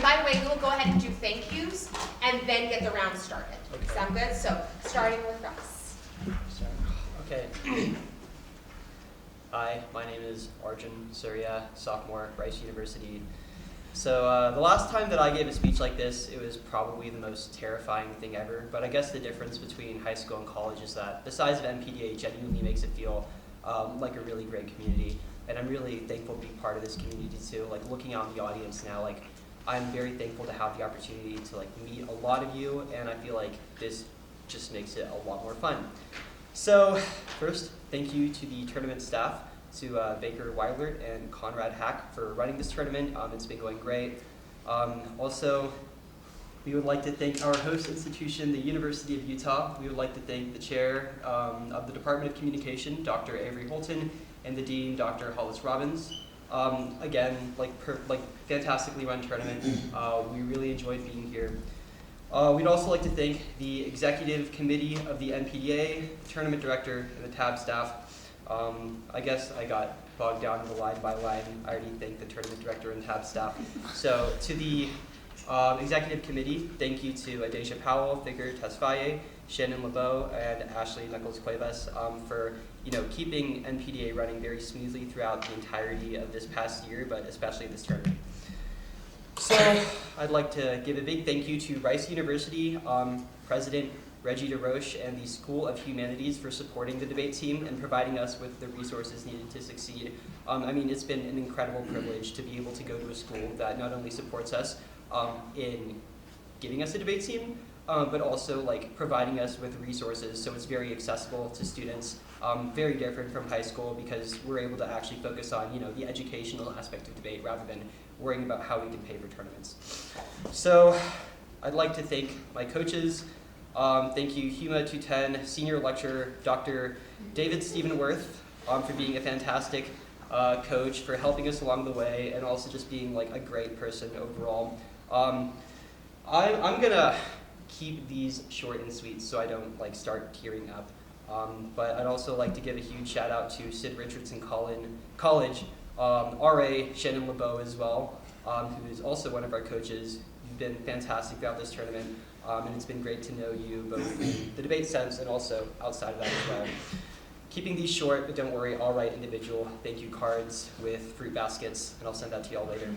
by the way, we will go ahead and do thank yous and then get the round started. Okay. Sound good? So, starting with Russ. Okay. Hi, my name is Arjun Surya, sophomore, Rice University. So the last time that I gave a speech like this, it was probably the most terrifying thing ever. But I guess the difference between high school and college is that the size of NPDA genuinely makes it feel like a really great community. And I'm really thankful to be part of this community too. Like looking out in the audience now, like I'm very thankful to have the opportunity to like meet a lot of you, and I feel like this just makes it a lot more fun. So first, thank you to the tournament staff, to Baker Weilert and Conrad Hack for running this tournament. It's been going great. Also, we would like to thank our host institution, the University of Utah. We would like to thank the chair of the Department of Communication, Dr. Avery Holton, and the dean, Dr. Hollis Robbins. Again, fantastically run tournament. We really enjoyed being here. We'd also like to thank the executive committee of the NPDA, the tournament director, and the TAB staff. I guess I got bogged down in the line by line. I already thanked the tournament director and TAB staff. So to the executive committee, thank you to Adesha Powell, Vigor Tesfaye, Shannon LeBeau, and Ashley Nichols-Cuevas for keeping NPDA running very smoothly throughout the entirety of this past year, but especially this tournament. So I'd like to give a big thank you to Rice University President Reggie DeRoche and the School of Humanities for supporting the debate team and providing us with the resources needed to succeed. It's been an incredible privilege to be able to go to a school that not only supports us in giving us a debate team, but also like providing us with resources so it's very accessible to students. Very different from high school because we're able to actually focus on the educational aspect of debate rather than worrying about how we can pay for tournaments. So I'd like to thank my coaches. Thank you, Huma 210 Senior Lecturer, Dr. David Stephen Worth, for being a fantastic coach, for helping us along the way, and also just being like a great person overall. I'm gonna keep these short and sweet so I don't like start tearing up. But I'd also like to give a huge shout out to Sid Richardson College, RA Shannon LeBeau as well, who is also one of our coaches. You've been fantastic throughout this tournament. And it's been great to know you both in the debate sense and also outside of that as well. Keeping these short, but don't worry, I'll write individual thank you cards with fruit baskets, and I'll send that to y'all later.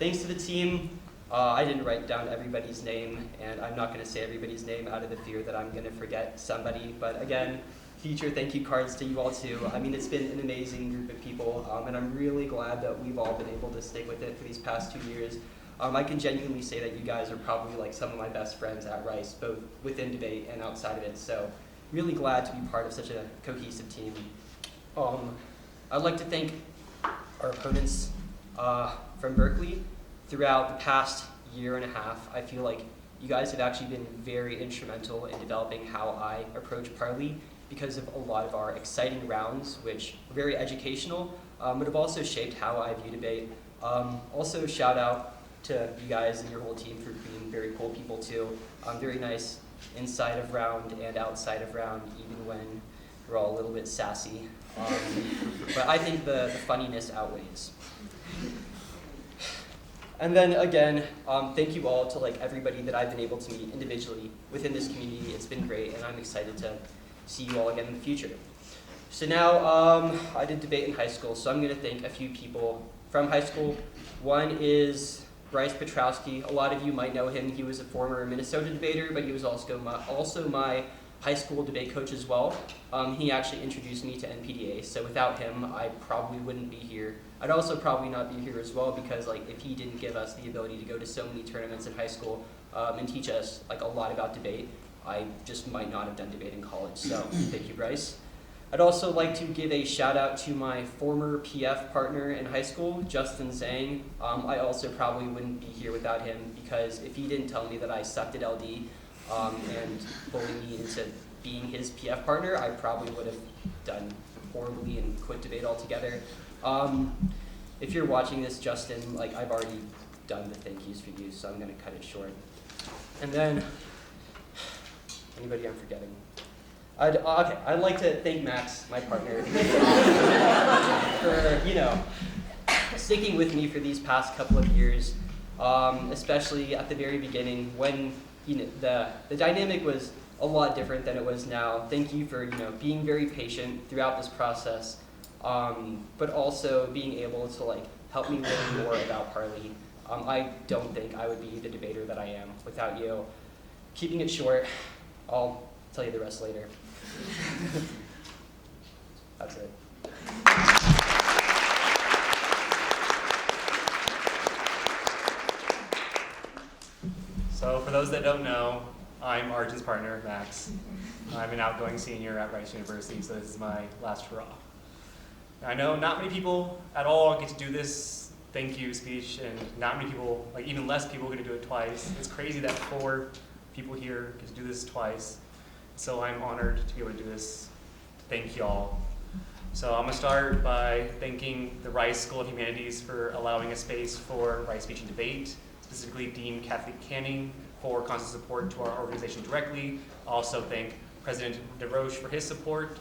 Thanks to the team. I didn't write down everybody's name, and I'm not going to say everybody's name out of the fear that I'm going to forget somebody. But again, future thank you cards to you all too. It's been an amazing group of people, and I'm really glad that we've all been able to stick with it for these past 2 years. I can genuinely say that you guys are probably like some of my best friends at Rice, both within debate and outside of it. So really glad to be part of such a cohesive team. I'd like to thank our opponents from Berkeley. Throughout the past year and a half, I feel like you guys have actually been very instrumental in developing how I approach Parli because of a lot of our exciting rounds, which are very educational, but have also shaped how I view debate. Also, shout out to you guys and your whole team for being very cool people too. Very nice inside of round and outside of round, even when we're all a little bit sassy. But I think the funniness outweighs. And then again, thank you all to like everybody that I've been able to meet individually within this community. It's been great, and I'm excited to see you all again in the future. So now, I did debate in high school, so I'm going to thank a few people from high school. One is Bryce Petrowski. A lot of you might know him. He was a former Minnesota debater, but he was also my high school debate coach as well. He actually introduced me to NPDA, so without him, I probably wouldn't be here. I'd also probably not be here as well because like if he didn't give us the ability to go to so many tournaments in high school and teach us like a lot about debate, I just might not have done debate in college. So thank you, Bryce. I'd also like to give a shout out to my former PF partner in high school, Justin Zhang. I also probably wouldn't be here without him because if he didn't tell me that I sucked at LD and bullied me into being his PF partner, I probably would have done horribly and quit debate altogether. If you're watching this, Justin, like I've already done the thank yous for you, so I'm gonna cut it short. And then, anybody I'm forgetting? I'd like to thank Max, my partner, for sticking with me for these past couple of years. especially at the very beginning when the dynamic was a lot different than it was now. Thank you for being very patient throughout this process, but also being able to help me learn more about Parli. I don't think I would be the debater that I am without you. Keeping it short, I'll tell you the rest later. That's it. So for those that don't know, I'm Arjun's partner, Max. I'm an outgoing senior at Rice University, so this is my last hurrah. I know not many people at all get to do this thank you speech, and not many people, even less people, get to do it twice. It's crazy that 4 people here get to do this twice. So I'm honored to be able to do this. Thank y'all. So I'm gonna start by thanking the Rice School of Humanities for allowing a space for Rice Speech and Debate, specifically Dean Kathleen Canning for constant support to our organization directly. Also thank President DeRoche for his support.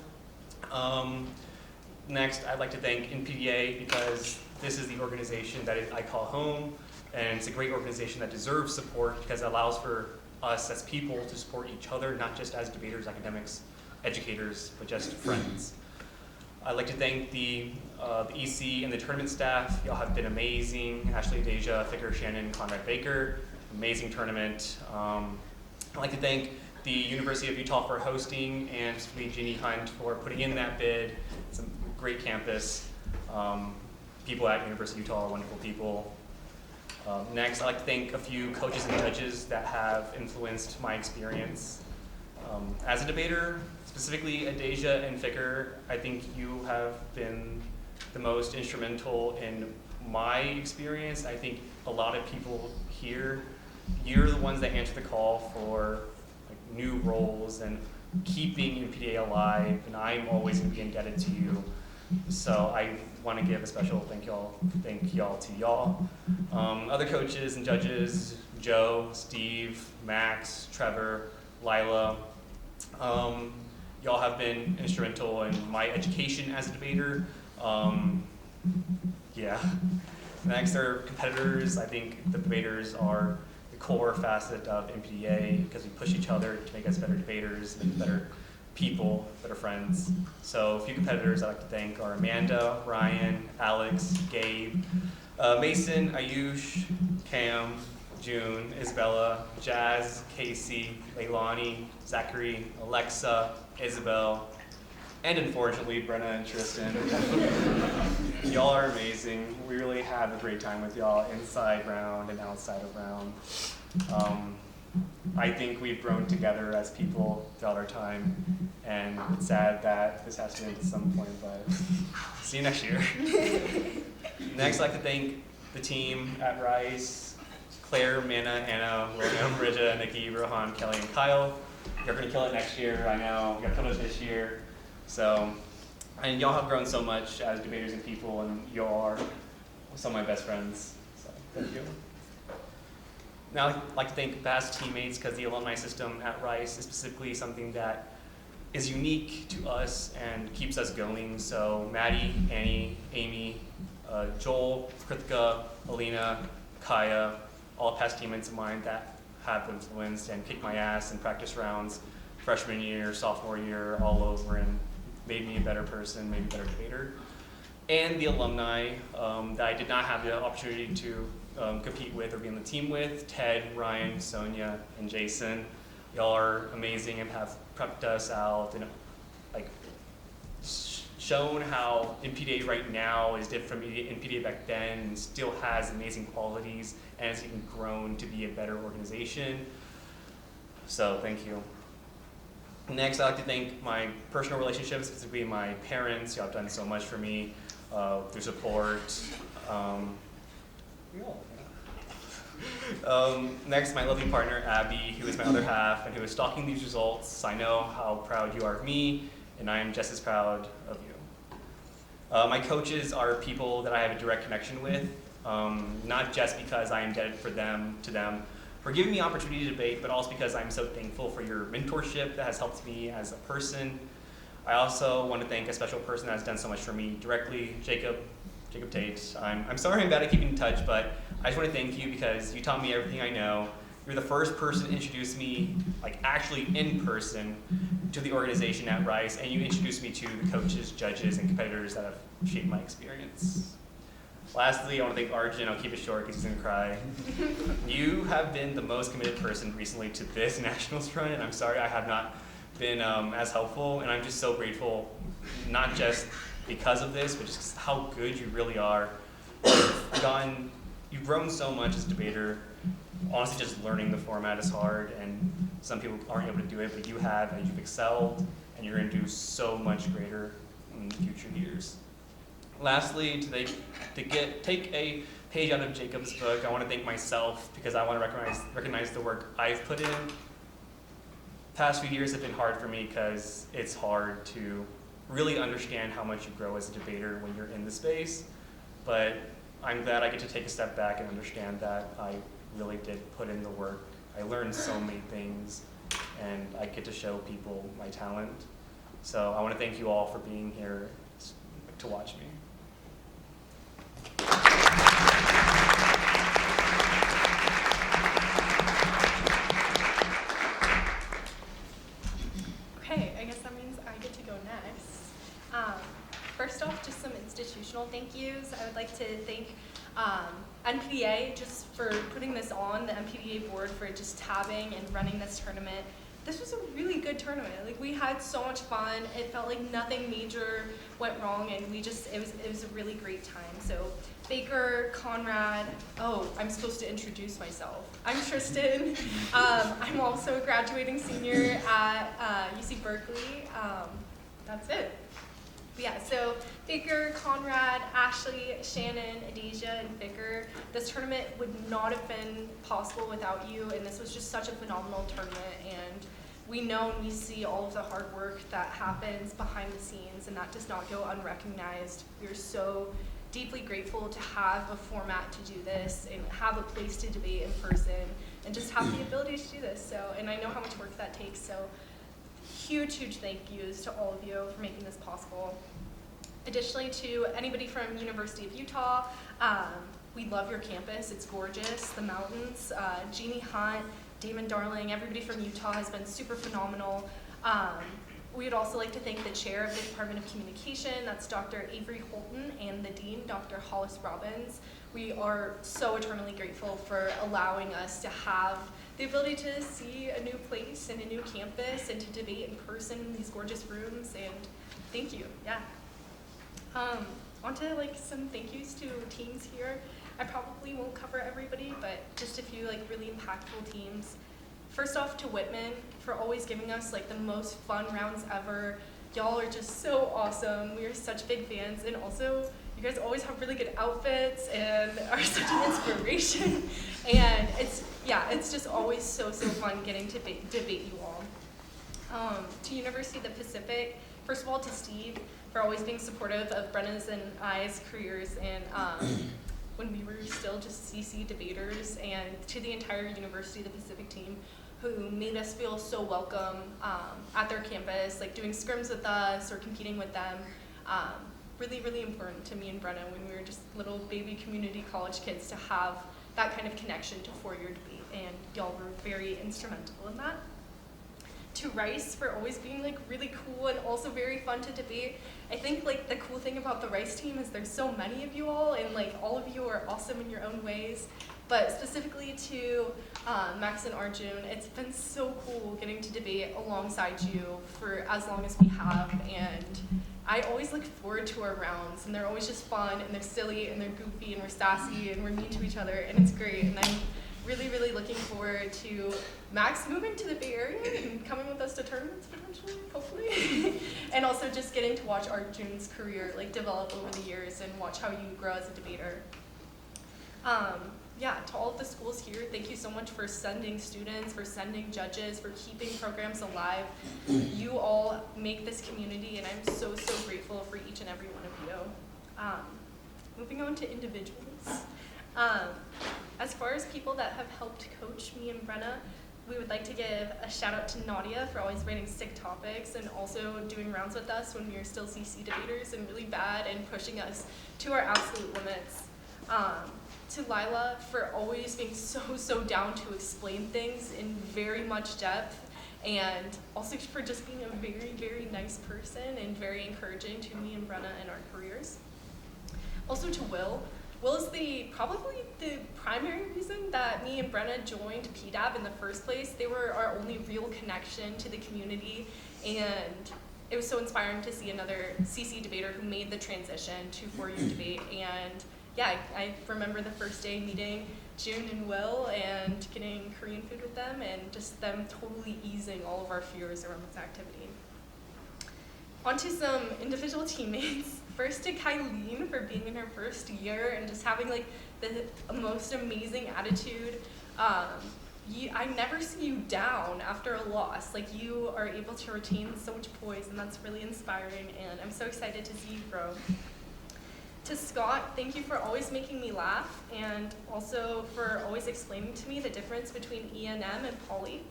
Next, I'd like to thank NPDA because this is the organization that I call home, and it's a great organization that deserves support because it allows for us as people to support each other, not just as debaters, academics, educators, but just friends. I'd like to thank the EC and the tournament staff. Y'all have been amazing. Ashley, Deja, Ficker, Shannon, Conrad Baker. Amazing tournament. I'd like to thank the University of Utah for hosting, and specifically Jeannie Hunt for putting in that bid. It's a great campus. People at University of Utah are wonderful people. Next, I'd like to thank a few coaches and judges that have influenced my experience. As a debater, specifically Deja and Ficker, I think you have been the most instrumental in my experience. I think a lot of people here, you're the ones that answer the call for new roles and keeping NPDA alive, and I'm always going to be indebted to you. So I want to give a special thank y'all to y'all. Other coaches and judges, Joe, Steve, Max, Trevor, Lila, y'all have been instrumental in my education as a debater. Yeah. Next, there are competitors. I think the debaters are the core facet of NPDA because we push each other to make us better debaters, better people, better friends. So a few competitors I'd like to thank are Amanda, Ryan, Alex, Gabe, Mason, Ayush, Cam, June, Isabella, Jazz, Casey, Leilani, Zachary, Alexa, Isabel, and unfortunately, Brenna and Tristan. Y'all are amazing. We really have a great time with y'all inside round and outside of round. I think we've grown together as people throughout our time, and it's sad that this has to end at some point, but see you next year. Next, I'd like to thank the team at Rice, Claire, Manna, Anna, William, Bridget, Nikki, Rohan, Kelly, and Kyle. You're gonna kill it next year, I know. You got killed it this year. So, and y'all have grown so much as debaters and people, and y'all are some of my best friends. So, thank you. Now, I'd like to thank past teammates because the alumni system at Rice is specifically something that is unique to us and keeps us going. So, Maddie, Annie, Amy, Joel, Krithika, Alina, Kaya, all past teammates of mine that have influenced and kicked my ass in practice rounds, freshman year, sophomore year, all over, and made me a better person, made me a better debater. And the alumni that I did not have the opportunity to compete with or be on the team with, Ted, Ryan, Sonia, and Jason. Y'all are amazing and have prepped us out and shown how NPDA right now is different from NPDA back then and still has amazing qualities and has even grown to be a better organization. So thank you. Next, I'd like to thank my personal relationships, specifically my parents. Y'all have done so much for me through support. Next, my lovely partner, Abby, who is my other half and who is stalking these results. I know how proud you are of me, and I am just as proud of you. My coaches are people that I have a direct connection with, not just because I am indebted to them for giving me opportunity to debate, but also because I'm so thankful for your mentorship that has helped me as a person. I also want to thank a special person that has done so much for me directly, Jacob Tate. I'm sorry I'm bad at keeping in touch, but I just want to thank you because you taught me everything I know. You're the first person to introduce me, like actually in person, to the organization at Rice, and you introduced me to the coaches, judges, and competitors that have shaped my experience. Lastly, I want to thank Arjun. I'll keep it short because he's gonna cry. You have been the most committed person recently to this nationals run, and I'm sorry I have not been as helpful, and I'm just so grateful, not just because of this, but just how good you really are. You've grown so much as a debater. Honestly, just learning the format is hard, and some people aren't able to do it, but you have, and you've excelled, and you're going to do so much greater in future years. Lastly, take a page out of Jacob's book, I want to thank myself because I want to recognize the work I've put in. Past few years have been hard for me because it's hard to really understand how much you grow as a debater when you're in the space, but I'm glad I get to take a step back and understand that I really did put in the work. I learned so many things, and I get to show people my talent. So I want to thank you all for being here to watch me. Okay, I guess that means I get to go next. First off, just some institutional thank yous. I would like to thank NPDA just for putting this on, the NPDA board for just tabbing and running this tournament. This was a really good tournament. Like, we had so much fun. It felt like nothing major went wrong, and it was a really great time. So Baker, Conrad, I'm supposed to introduce myself. I'm Tristan. I'm also a graduating senior at UC Berkeley. That's it. But yeah, so Baker, Conrad, Ashley, Shannon, Adesia, and Vicar. This tournament would not have been possible without you, and this was just such a phenomenal tournament. And we know and we see all of the hard work that happens behind the scenes, and that does not go unrecognized. We're so deeply grateful to have a format to do this and have a place to debate in person and just have the ability to do this. So, and I know how much work that takes, so huge thank yous to all of you for making this possible. Additionally, to anybody from University of Utah, we love your campus. It's gorgeous. The mountains, Jeannie Hunt, Damon Darling, everybody from Utah has been super phenomenal. We would also like to thank the chair of the Department of Communication, that's Dr. Avery Holton, and the dean, Dr. Hollis Robbins. We are so eternally grateful for allowing us to have the ability to see a new place and a new campus and to debate in person in these gorgeous rooms, and thank you, yeah. On to some thank yous to teams here. I probably won't cover everybody, but just a few really impactful teams. First off, to Whitman for always giving us the most fun rounds ever. Y'all are just so awesome. We are such big fans, and also you guys always have really good outfits and are such an inspiration. And it's just always so fun getting to debate you all. To University of the Pacific, first of all, to Steve for always being supportive of Brenna's and I's careers, and when we were still just CC debaters, and to the entire University of the Pacific team who made us feel so welcome at their campus, doing scrims with us or competing with them. Really important to me and Brenna when we were just little baby community college kids to have that kind of connection to four-year debate, and y'all were very instrumental in that. To Rice for always being really cool and also very fun to debate. I think the cool thing about the Rice team is there's so many of you all, and all of you are awesome in your own ways. But specifically to Max and Arjun, it's been so cool getting to debate alongside you for as long as we have, and I always look forward to our rounds, and they're always just fun, and they're silly, and they're goofy, and we're sassy, and we're mean to each other, and it's great. And I'm really looking forward to Max moving to the Bay Area and coming with us to tournaments potentially, hopefully. And also just getting to watch Arjun's career develop over the years and watch how you grow as a debater. To all of the schools here, thank you so much for sending students, for sending judges, for keeping programs alive. You all make this community, and I'm so grateful for each and every one of you. Moving on to individuals. As far as people that have helped coach me and Brenna, we would like to give a shout out to Nadia for always writing sick topics and also doing rounds with us when we were still CC debaters and really bad and pushing us to our absolute limits. To Lila for always being so down to explain things in very much depth, and also for just being a very nice person and very encouraging to me and Brenna in our careers. Also to Will. Will is probably the primary reason that me and Brenna joined PDAB in the first place. They were our only real connection to the community, and it was so inspiring to see another CC debater who made the transition to 4U debate. And yeah, I remember the first day meeting June and Will and getting Korean food with them, and just them totally easing all of our fears around this activity. On to some individual teammates. First to Kylene for being in her first year and just having like the most amazing attitude. I never see you down after a loss. Like, you are able to retain so much poise, and that's really inspiring, and I'm so excited to see you grow. To Scott, thank you for always making me laugh, and also for always explaining to me the difference between E&M and Parli.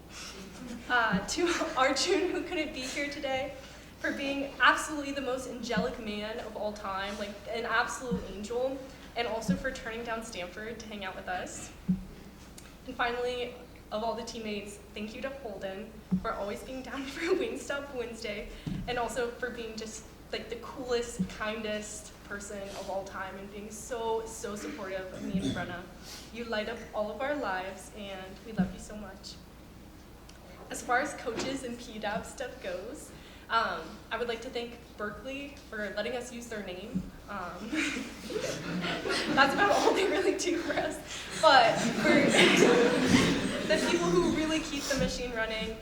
To Arjun, who couldn't be here today, for being absolutely the most angelic man of all time, like an absolute angel, and also for turning down Stanford to hang out with us. And finally, of all the teammates, thank you to Holden for always being down for Wingstop Wednesday, and also for being just like the coolest, kindest person of all time, and being so supportive of me and Brenna. You light up all of our lives, and we love you so much. As far as coaches and PDAB stuff goes, I would like to thank Berkeley for letting us use their name. That's about all they really do for us. But for the people who really keep the machine running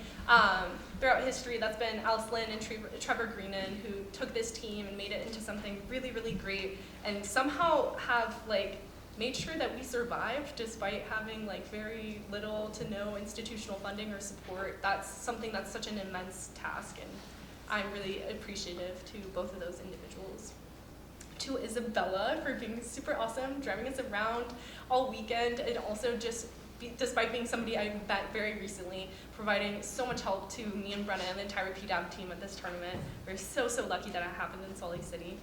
throughout history, that's been Alice Lynn and Trevor Greenan, who took this team and made it into something really great, and somehow have like made sure that we survived despite having like very little to no institutional funding or support. That's something that's such an immense task, and I'm really appreciative to both of those individuals. To Isabella for being super awesome, driving us around all weekend, and also just despite being somebody I met very recently, providing so much help to me and Brenna and the entire PDAB team at this tournament. We're so lucky that it happened in Salt Lake City.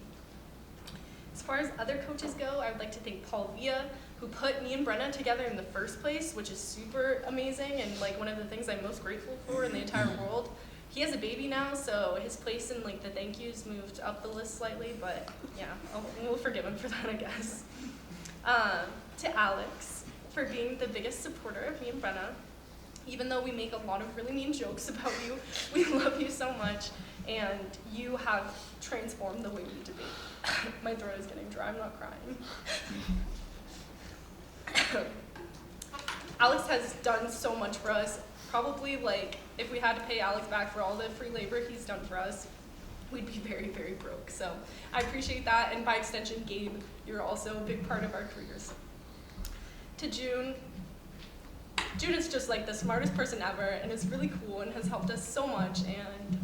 As far as other coaches go, I would like to thank Paul Villa, who put me and Brenna together in the first place, which is super amazing and like one of the things I'm most grateful for in the entire world. He has a baby now, so his place in like the thank yous moved up the list slightly, but yeah, we'll forgive him for that, I guess. To Alex, for being the biggest supporter of me and Brenna. Even though we make a lot of really mean jokes about you, we love you so much, and you have transformed the way we debate. My throat is getting dry, I'm not crying. Alex has done so much for us. Probably, like, if we had to pay Alex back for all the free labor he's done for us, we'd be very broke. So I appreciate that, and by extension, Gabe, you're also a big part of our careers. To June is just like the smartest person ever, and is really cool and has helped us so much, and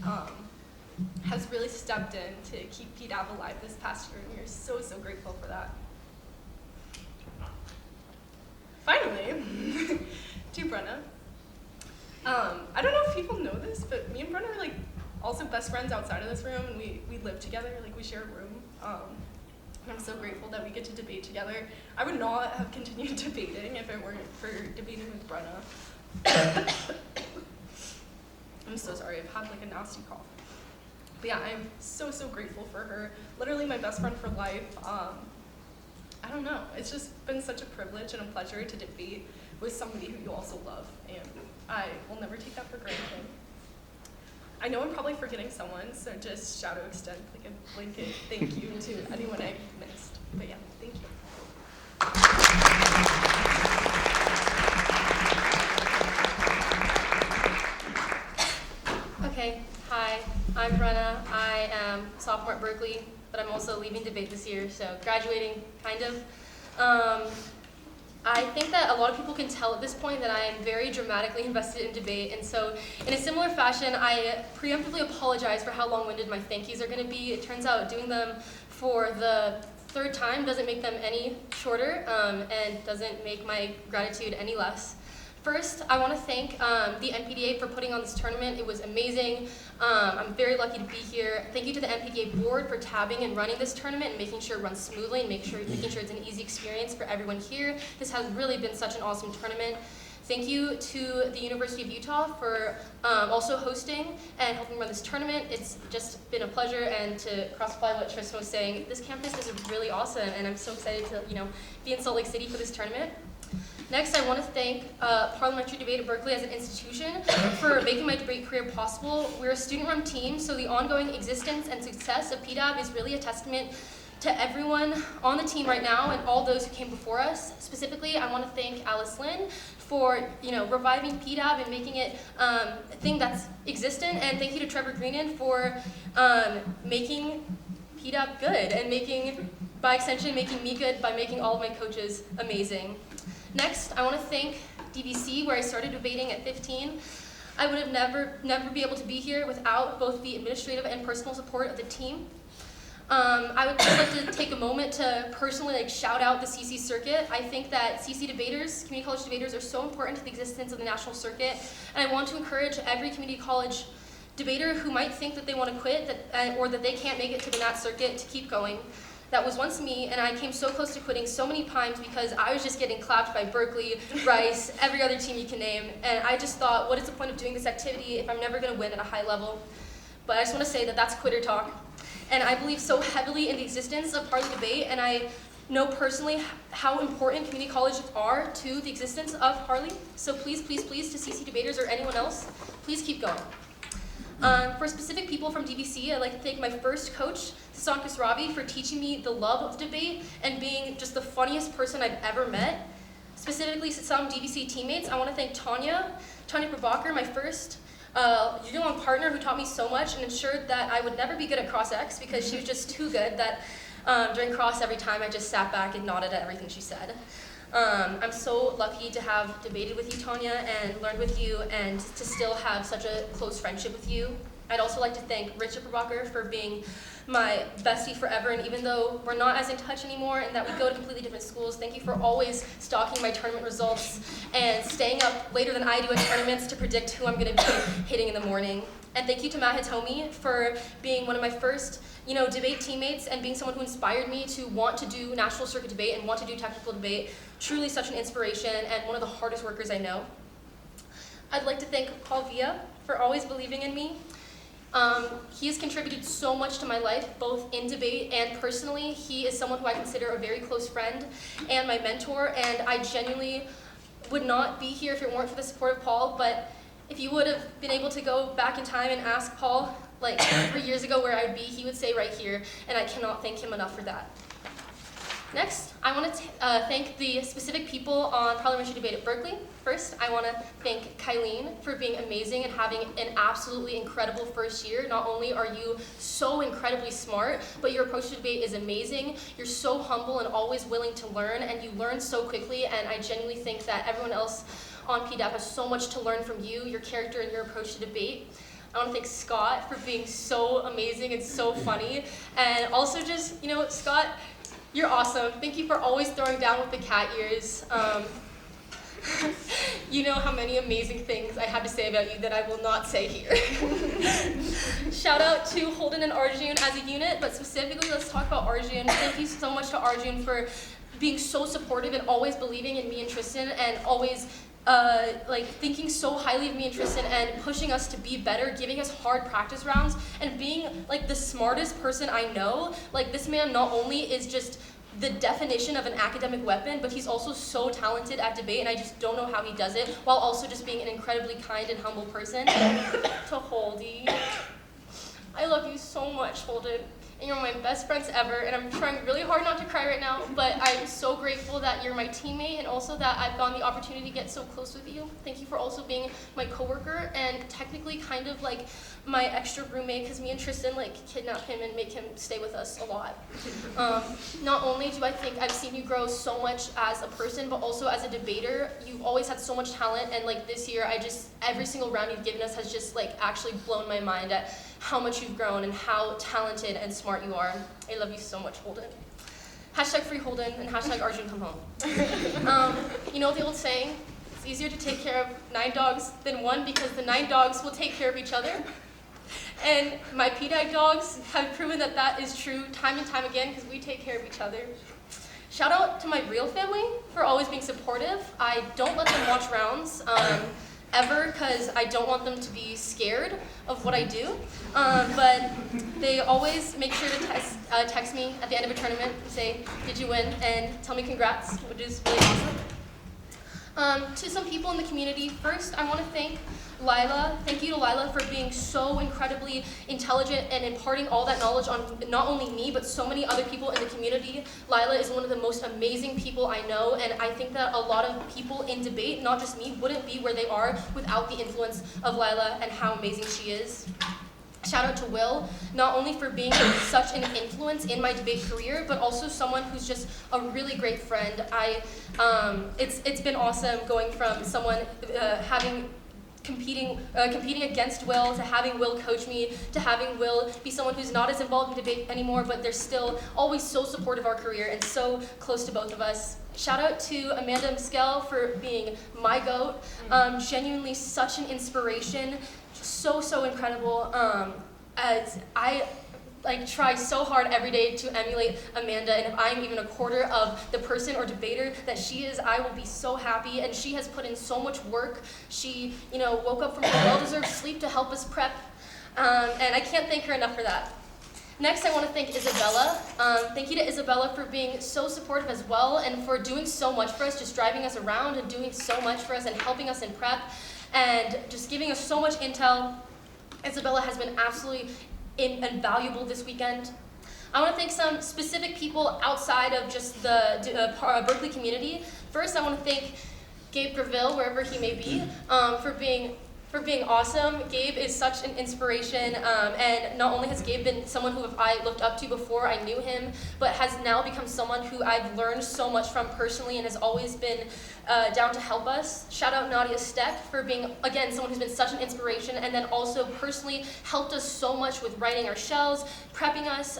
has really stepped in to keep PDAB alive this past year, and we're so grateful for that. Finally, to Brenna. I don't know if people know this, but me and Brenna are like also best friends outside of this room, and we live together, like we share a room. And I'm so grateful that we get to debate together. I would not have continued debating if it weren't for debating with Brenna. I'm so sorry, I've had like a nasty cough. But yeah, I'm so grateful for her. Literally my best friend for life. I don't know, it's just been such a privilege and a pleasure to debate with somebody who you also love, and I will never take that for granted. I know I'm probably forgetting someone, so just shout out, extend like a blanket thank you to anyone I missed. But yeah, thank you. Okay, hi, I'm Brenna. I am sophomore at Berkeley, but I'm also leaving debate this year, so graduating, kind of. I think that a lot of people can tell at this point that I am very dramatically invested in debate, and so in a similar fashion, I preemptively apologize for how long-winded my thank yous are going to be. It turns out doing them for the third time doesn't make them any shorter, and doesn't make my gratitude any less. First, I want to thank the NPDA for putting on this tournament. It was amazing. I'm very lucky to be here. Thank you to the NPDA board for tabbing and running this tournament and making sure it runs smoothly and making sure it's an easy experience for everyone here. This has really been such an awesome tournament. Thank you to the University of Utah for also hosting and helping run this tournament. It's just been a pleasure, and to cross-apply what Tristan was saying, this campus is really awesome, and I'm so excited to be in Salt Lake City for this tournament. Next, I want to thank Parliamentary Debate at Berkeley as an institution for making my debate career possible. We're a student-run team, so the ongoing existence and success of PDAB is really a testament to everyone on the team right now and all those who came before us. Specifically, I want to thank Alice Lynn for reviving PDAB and making it a thing that's existent, and thank you to Trevor Greenan for making PDAB good and by extension, making me good by making all of my coaches amazing. Next, I want to thank DVC, where I started debating at 15. I would have never be able to be here without both the administrative and personal support of the team. I would just like to take a moment to personally shout out the CC circuit. I think that CC debaters, community college debaters, are so important to the existence of the national circuit, and I want to encourage every community college debater who might think that they want to quit or that they can't make it to the NAT circuit to keep going. That was once me, and I came so close to quitting so many times because I was just getting clapped by Berkeley, Rice, every other team you can name, and I just thought, what is the point of doing this activity if I'm never going to win at a high level? But I just want to say that that's quitter talk. And I believe so heavily in the existence of Parli debate, and I know personally how important community colleges are to the existence of Parli. So please, please, please, to CC debaters or anyone else, please keep going. For specific people from DVC, I'd like to thank my first coach, Tristan, for teaching me the love of debate and being just the funniest person I've ever met. Specifically, some DVC teammates, I want to thank Tanya Prabhakar, my first year-long partner, who taught me so much and ensured that I would never be good at cross-X because she was just too good that during cross every time I just sat back and nodded at everything she said. I'm so lucky to have debated with you, Tanya, and learned with you, and to still have such a close friendship with you. I'd also like to thank Richard Prabhakar for being my bestie forever, and even though we're not as in touch anymore and that we go to completely different schools, thank you for always stalking my tournament results and staying up later than I do at tournaments to predict who I'm going to be hitting in the morning. And thank you to Matt Hitomi for being one of my first debate teammates and being someone who inspired me to want to do national circuit debate and want to do technical debate. Truly such an inspiration and one of the hardest workers I know. I'd like to thank Paul Villa for always believing in me. He has contributed so much to my life, both in debate and personally. He is someone who I consider a very close friend and my mentor, and I genuinely would not be here if it weren't for the support of Paul. But if you would have been able to go back in time and ask Paul, 3 years ago where I'd be, he would say right here, and I cannot thank him enough for that. Next, I want to thank the specific people on Parliamentary Debate at Berkeley. First, I want to thank Kylene for being amazing and having an absolutely incredible first year. Not only are you so incredibly smart, but your approach to debate is amazing. You're so humble and always willing to learn, and you learn so quickly, and I genuinely think that everyone else on PDAP has so much to learn from you, your character, and your approach to debate. I want to thank Scott for being so amazing and so funny, and also just, Scott, you're awesome. Thank you for always throwing down with the cat ears. You know how many amazing things I have to say about you that I will not say here. Shout out to Holden and Arjun as a unit, but specifically let's talk about Arjun. Thank you so much to Arjun for being so supportive and always believing in me and Tristan, and always thinking so highly of me and Tristan and pushing us to be better, giving us hard practice rounds, and being the smartest person I know. This man not only is just the definition of an academic weapon, but he's also so talented at debate, and I just don't know how he does it, while also just being an incredibly kind and humble person. To Holdy, I love you so much, Holden, and you're my best friends ever, and I'm trying really hard not to cry right now, but I'm so grateful that you're my teammate, and also that I've gotten the opportunity to get so close with you. Thank you for also being my coworker, and technically kind of my extra roommate, because me and Tristan kidnap him and make him stay with us a lot. Not only do I think I've seen you grow so much as a person, but also as a debater. You've always had so much talent, and this year, every single round you've given us has just actually blown my mind at how much you've grown and how talented and smart you are. I love you so much, Holden. Hashtag free Holden and hashtag Arjun come home. You know the old saying, it's easier to take care of 9 dogs than 1 because the 9 dogs will take care of each other. And my PDAG dogs have proven that that is true time and time again because we take care of each other. Shout out to my real family for always being supportive. I don't let them watch rounds ever because I don't want them to be scared of what I do. But they always make sure to text me at the end of a tournament and say, "Did you win?" and tell me congrats, which is really awesome. To some people in the community, first I want to thank Lila. Thank you to Lila for being so incredibly intelligent and imparting all that knowledge on not only me, but so many other people in the community. Lila is one of the most amazing people I know, and I think that a lot of people in debate, not just me, wouldn't be where they are without the influence of Lila and how amazing she is. Shout out to Will, not only for being such an influence in my debate career, but also someone who's just a really great friend. It's been awesome going from someone competing against Will, to having Will coach me, to having Will be someone who's not as involved in debate anymore, but they're still always so supportive of our career and so close to both of us. Shout out to Amanda Mskel for being my GOAT. Genuinely such an inspiration, so incredible. As I try so hard every day to emulate Amanda, and if I'm even a quarter of the person or debater that she is, I will be so happy. And she has put in so much work. She, woke up from her well-deserved sleep to help us prep, and I can't thank her enough for that. Next, I want to thank Isabella. Thank you to Isabella for being so supportive as well, and for doing so much for us, just driving us around and doing so much for us and helping us in prep, and just giving us so much intel. Isabella has been absolutely invaluable this weekend. I want to thank some specific people outside of just the Berkeley community. First, I want to thank Gabe Graville, wherever he may be, for being awesome. Gabe is such an inspiration, and not only has Gabe been someone who I looked up to before I knew him, but has now become someone who I've learned so much from personally and has always been down to help us. Shout out Nadia Steck for being, again, someone who's been such an inspiration, and then also personally helped us so much with writing our shells, prepping us,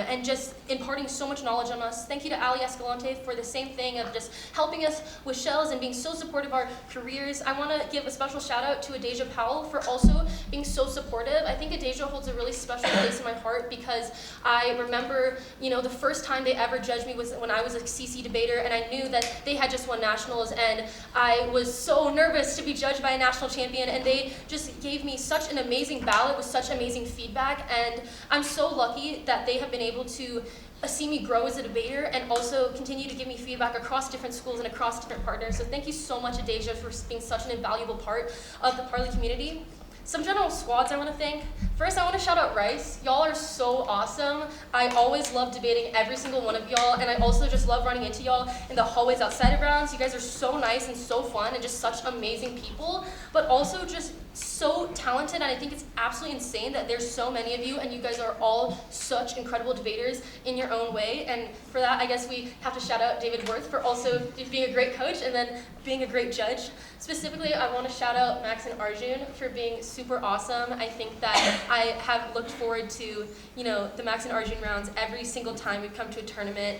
and just imparting so much knowledge on us. Thank you to Ali Escalante for the same thing of just helping us with shells and being so supportive of our careers. I want to give a special shout out to Adeja Powell for also being so supportive. I think Adeja holds a really special place in my heart because I remember, the first time they ever judged me was when I was a CC debater, and I knew that they had just won nationals, and I was so nervous to be judged by a national champion, and they just gave me such an amazing ballot with such amazing feedback, and I'm so lucky that they have been able to see me grow as a debater and also continue to give me feedback across different schools and across different partners. So thank you so much, Adeja, for being such an invaluable part of the Parli community. Some general squads I want to thank. First, I want to shout out Rice. Y'all are so awesome. I always love debating every single one of y'all, and I also just love running into y'all in the hallways outside of rounds. You guys are so nice and so fun and just such amazing people, but also just so talented, and I think it's absolutely insane that there's so many of you, and you guys are all such incredible debaters in your own way, and for that, I guess we have to shout out David Worth for also being a great coach and then being a great judge. Specifically, I want to shout out Max and Arjun for being super awesome. I think that I have looked forward to, the Max and Arjun rounds every single time we've come to a tournament.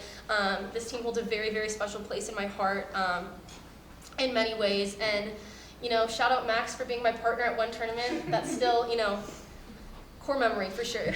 This team holds a very, very special place in my heart in many ways, and shout out Max for being my partner at one tournament. That's still, core memory for sure.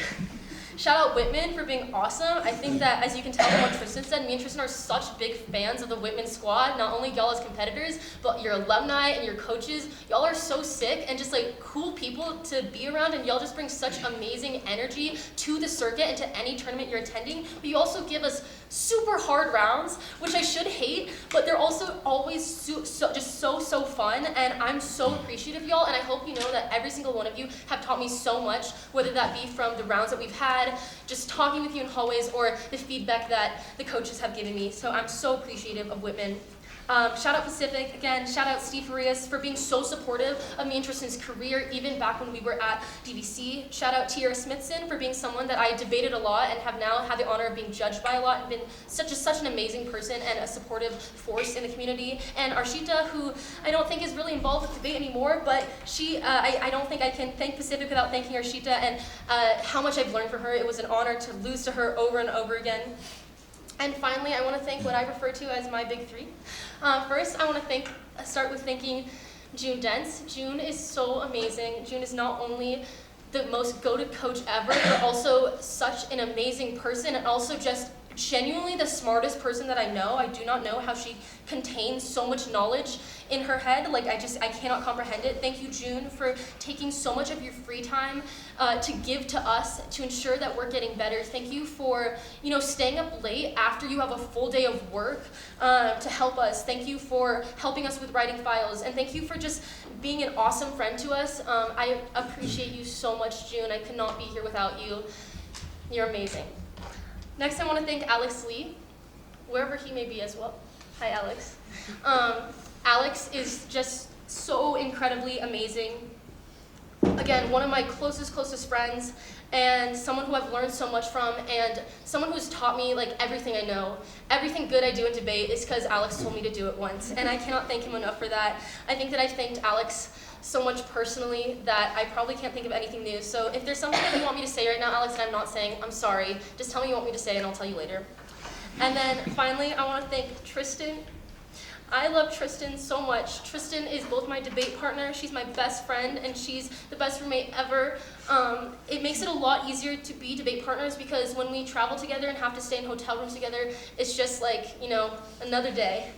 Shout out Whitman for being awesome. I think that, as you can tell from what Tristan said, me and Tristan are such big fans of the Whitman squad. Not only y'all as competitors, but your alumni and your coaches. Y'all are so sick and just cool people to be around, and y'all just bring such amazing energy to the circuit and to any tournament you're attending. But you also give us super hard rounds, which I should hate, but they're also always so fun, and I'm so appreciative of y'all, and I hope you know that every single one of you have taught me so much, whether that be from the rounds that we've had, just talking with you in hallways, or the feedback that the coaches have given me. So I'm so appreciative of Whitman. Shout out Pacific, again, shout out Steve Farias for being so supportive of me and Tristan's career, even back when we were at DVC. Shout out Tiara Smithson for being someone that I debated a lot and have now had the honor of being judged by a lot, and been such an amazing person and a supportive force in the community. And Arshita, who I don't think is really involved with debate anymore, but she, I don't think I can thank Pacific without thanking Arshita and how much I've learned from her. It was an honor to lose to her over and over again. And finally, I want to thank what I refer to as my big three. First, I want to thank start with thanking June Dents. June is so amazing. June is not only the most go-to coach ever, but also such an amazing person, and also just genuinely the smartest person that I know. I do not know how she contains so much knowledge in her head. Like, I cannot comprehend it. Thank you, June, for taking so much of your free time to give to us to ensure that we're getting better. Thank you for, staying up late after you have a full day of work to help us. Thank you for helping us with writing files, and thank you for just being an awesome friend to us. I appreciate you so much, June. I could not be here without you. You're amazing. Next, I want to thank Alex Lee, wherever he may be as well. Hi, Alex. Alex is just so incredibly amazing. Again, one of my closest friends, and someone who I've learned so much from, and someone who's taught me everything I know. Everything good I do in debate is because Alex told me to do it once, and I cannot thank him enough for that. I think that I've thanked Alex so much personally that I probably can't think of anything new. So if there's something that you want me to say right now, Alex, and I'm not saying, I'm sorry. Just tell me you want me to say, and I'll tell you later. And then finally, I want to thank Tristan. I love Tristan so much. Tristan is both my debate partner, she's my best friend, and she's the best roommate ever. It makes it a lot easier to be debate partners because when we travel together and have to stay in hotel rooms together, it's just another day.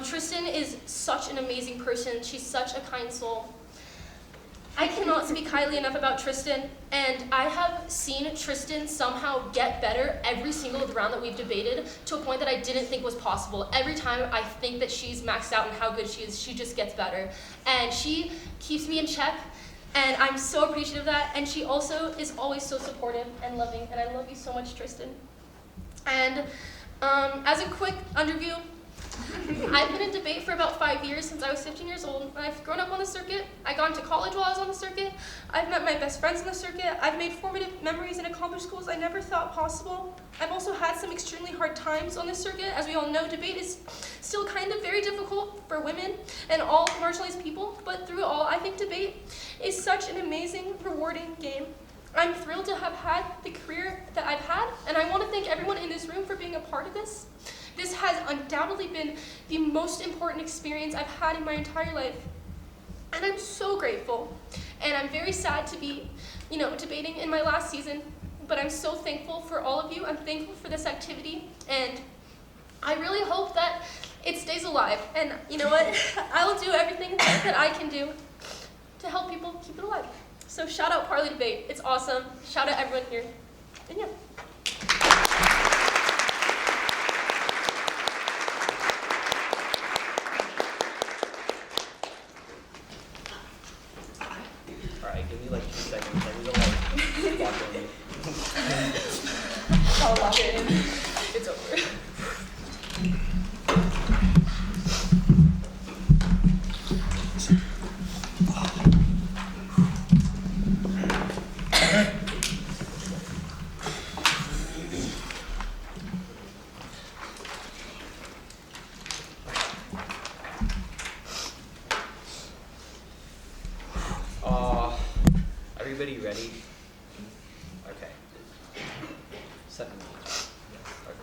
Tristan is such an amazing person. She's such a kind soul. I cannot speak highly enough about Tristan, and I have seen Tristan somehow get better every single round that we've debated to a point that I didn't think was possible. Every time I think that she's maxed out and how good she is, she just gets better. And she keeps me in check, and I'm so appreciative of that. And she also is always so supportive and loving, and I love you so much, Tristan. And as a quick underview, I've been in debate for about 5 years, since I was 15 years old. I've grown up on the circuit. I got into college while I was on the circuit. I've met my best friends on the circuit. I've made formative memories and accomplished goals I never thought possible. I've also had some extremely hard times on this circuit. As we all know, debate is still kind of very difficult for women and all marginalized people, but through it all, I think debate is such an amazing, rewarding game. I'm thrilled to have had the career that I've had, and I want to thank everyone in this room for being a part of this. This has undoubtedly been the most important experience I've had in my entire life, and I'm so grateful. And I'm very sad to be, debating in my last season, but I'm so thankful for all of you. I'm thankful for this activity, and I really hope that it stays alive. And you know what? I'll do everything that I can do to help people keep it alive. So shout out Parli Debate. It's awesome. Shout out everyone here. And yeah. Alright, give me 2 seconds. I need to lock in. I'll lock it in. It's over. Everybody ready? Okay. 7 minutes. Okay.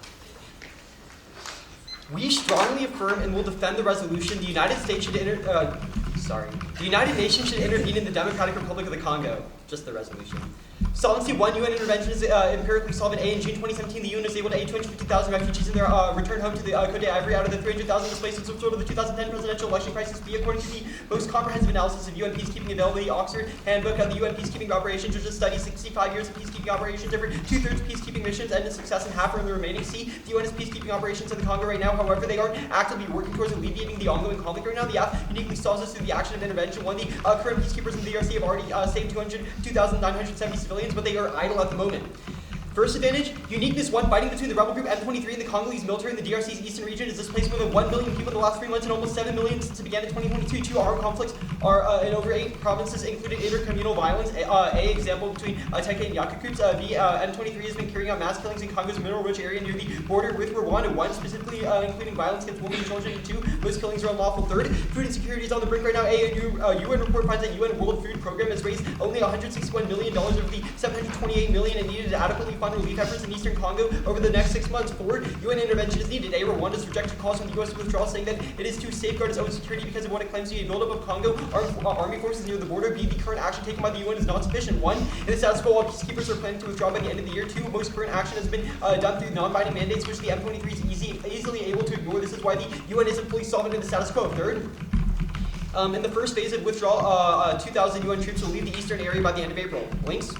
We strongly affirm and will defend the resolution the United States should the United Nations should intervene in the Democratic Republic of the Congo. Just the resolution. Solvency 1 UN intervention is empirically solvent. In June 2017, the UN was able to aid 250,000 refugees in their return home to the Côte d'Ivoire out of the 300,000 displaced as a result of the 2010 presidential election crisis. B, according to the most comprehensive analysis of UN peacekeeping available, the Oxford Handbook of the UN peacekeeping operations, which has studied 65 years of peacekeeping operations, over 2/3 peacekeeping missions ended in success and half are in the remaining. C, the UN's peacekeeping operations in the Congo right now, however, they aren't actively working towards alleviating the ongoing conflict right now. The F uniquely solves this through the action of intervention. One, the current peacekeepers in the DRC have already saved 2,970 civilians, but they are idle at the moment. First advantage, uniqueness 1, fighting between the rebel group M23 and the Congolese military in the DRC's eastern region has displaced more than 1 million people in the last 3 months and almost 7 million since it began in 2022. 2, armed conflicts are in over 8 provinces, including intercommunal violence. A, example between Taika and Yaka groups. B, M23 has been carrying out mass killings in Congo's mineral-rich area near the border with Rwanda. 1, specifically including violence against women and children. 2, those killings are unlawful. 3rd, food insecurity is on the brink right now. A new UN report finds that UN World Food Program has raised only $161 million over the $728 million it needed to adequately fund fund relief efforts in eastern Congo over the next 6 months. 4, UN intervention is needed. A, Rwanda's rejected calls from the U.S. to withdraw, saying that it is to safeguard its own security because of what it claims to be a buildup of Congo army forces near the border. B, the current action taken by the UN is not sufficient. 1, in the status quo, all peacekeepers are planning to withdraw by the end of the year. 2, most current action has been done through non-binding mandates, which the M23 is easily able to ignore. This is why the UN isn't fully solvent in the status quo. 3rd, in the first phase of withdrawal, 2,000 UN troops will leave the eastern area by the end of April. Links.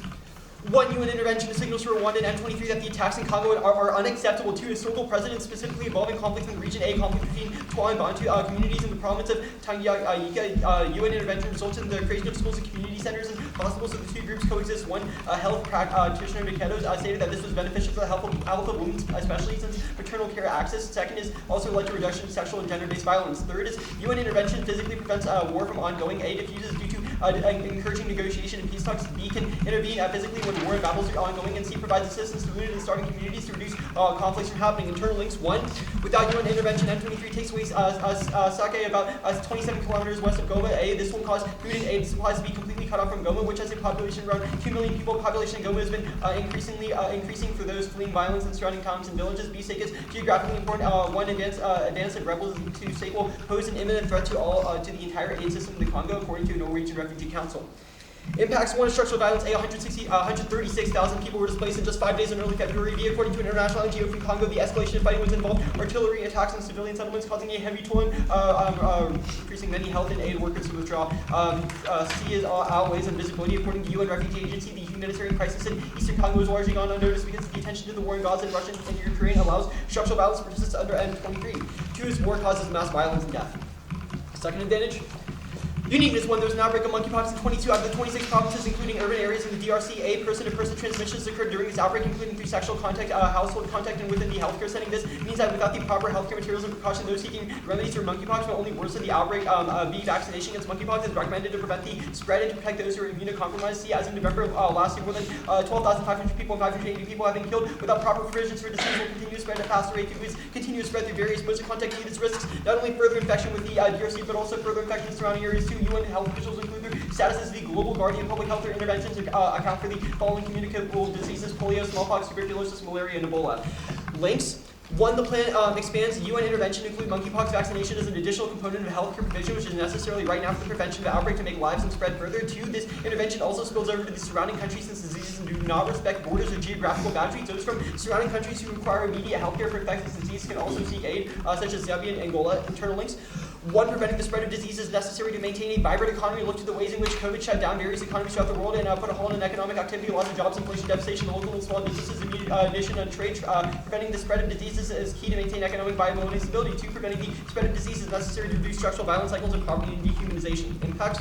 1, UN intervention signals for Rwanda and M23 that the attacks in Congo are unacceptable. 2, historical precedents specifically involving conflict in the region. A, conflict between Twa and Bantu communities in the province of Tanganyika. UN intervention results in the creation of schools and community centers and hospitals so the two groups coexist. 1, health practitioner Miketos stated that this was beneficial for the health of women, especially since maternal care access. 2nd is also led to reduction in sexual and gender-based violence. 3rd is UN intervention physically prevents war from ongoing. A, diffuses due to encouraging negotiation and peace talks. B, can intervene physically when war and battles are ongoing. And C, provides assistance to wounded and starving communities to reduce conflicts from happening. Internal links. 1, without UN intervention, M23 takes away Sake about 27 kilometers west of Goma. A, this will cause food and aid supplies to be completely cut off from Goma, which has a population around 2 million people. Population in Goma has been increasing for those fleeing violence in surrounding towns and villages. B, Sake is geographically important. 1, advance of rebels to Sake will pose an imminent threat to the entire aid system in the Congo, according to a Norwegian Refugee Council. Impacts. 1, structural violence. A, 136,000 people were displaced in just 5 days in early February. B, according to an international NGO from Congo, the escalation of fighting was involved artillery attacks on civilian settlements, causing a heavy toll increasing many health and aid workers to withdraw. C is outweighs invisibility. According to the UN Refugee Agency, the humanitarian crisis in eastern Congo is largely gone unnoticed because the attention to the war in Gaza and Russia and Ukraine allows structural violence to persist under M23. 2 is war causes mass violence and death. 2nd advantage. Uniqueness. 1, there was an outbreak of monkeypox in 22 out of the 26 provinces, including urban areas in the DRC. A, person-to-person transmissions occurred during this outbreak, including through sexual contact, household contact, and within the healthcare setting. This means that without the proper healthcare materials and precaution, those seeking remedies for monkeypox will only worsen the outbreak. B, vaccination against monkeypox is recommended to prevent the spread and to protect those who are immunocompromised. C, as of November last year, more than 12,500 people and 580 people have been killed. Without proper provisions for disease will continue to spread at a faster rate. Continue to spread through various modes of contact. These risks not only further infection with the DRC, but also further infection in surrounding areas. 2, UN health officials include their status as the global guardian of public health. Their interventions account for the following communicable diseases: polio, smallpox, tuberculosis, malaria, and Ebola. Links. 1, the plan expands UN intervention to include monkeypox vaccination as an additional component of healthcare provision, which is necessary right now for the prevention of the outbreak to make lives and spread further. 2, this intervention also spills over to the surrounding countries since diseases do not respect borders or geographical boundaries. Those from surrounding countries who require immediate healthcare for infectious disease can also seek aid, such as Zambia and Angola. Internal links. 1, preventing the spread of disease is necessary to maintain a vibrant economy. Look to the ways in which COVID shut down various economies throughout the world and put a halt in economic activity, loss of jobs, inflation, devastation, local and small businesses, ignition on trade. Preventing the spread of diseases is key to maintain economic viability and stability. 2, preventing the spread of disease is necessary to reduce structural violence cycles and poverty and dehumanization. Impacts.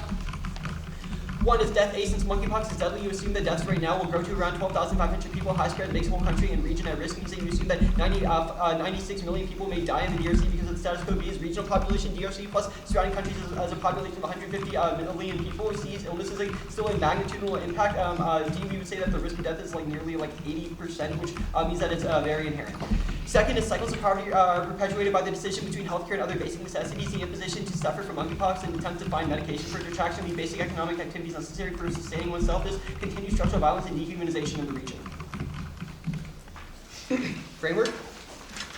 1 is death. A, since monkeypox is deadly, you assume that deaths right now will grow to around 12,500 people. High spread makes the whole country and region at risk. Means that you assume that 96 million people may die in the DRC because of the status quo. B is regional population. DRC plus surrounding countries as a population of 150 million people. C is illness is still a magnitudinal impact. D, we would say that the risk of death is nearly 80%, which means that it's very inherent. 2nd is cycles of poverty perpetuated by the decision between healthcare and other basic necessities. The imposition to suffer from monkeypox and attempt to find medication for retraction of the basic economic activities necessary for sustaining oneself. This continued structural violence and dehumanization in the region. Framework.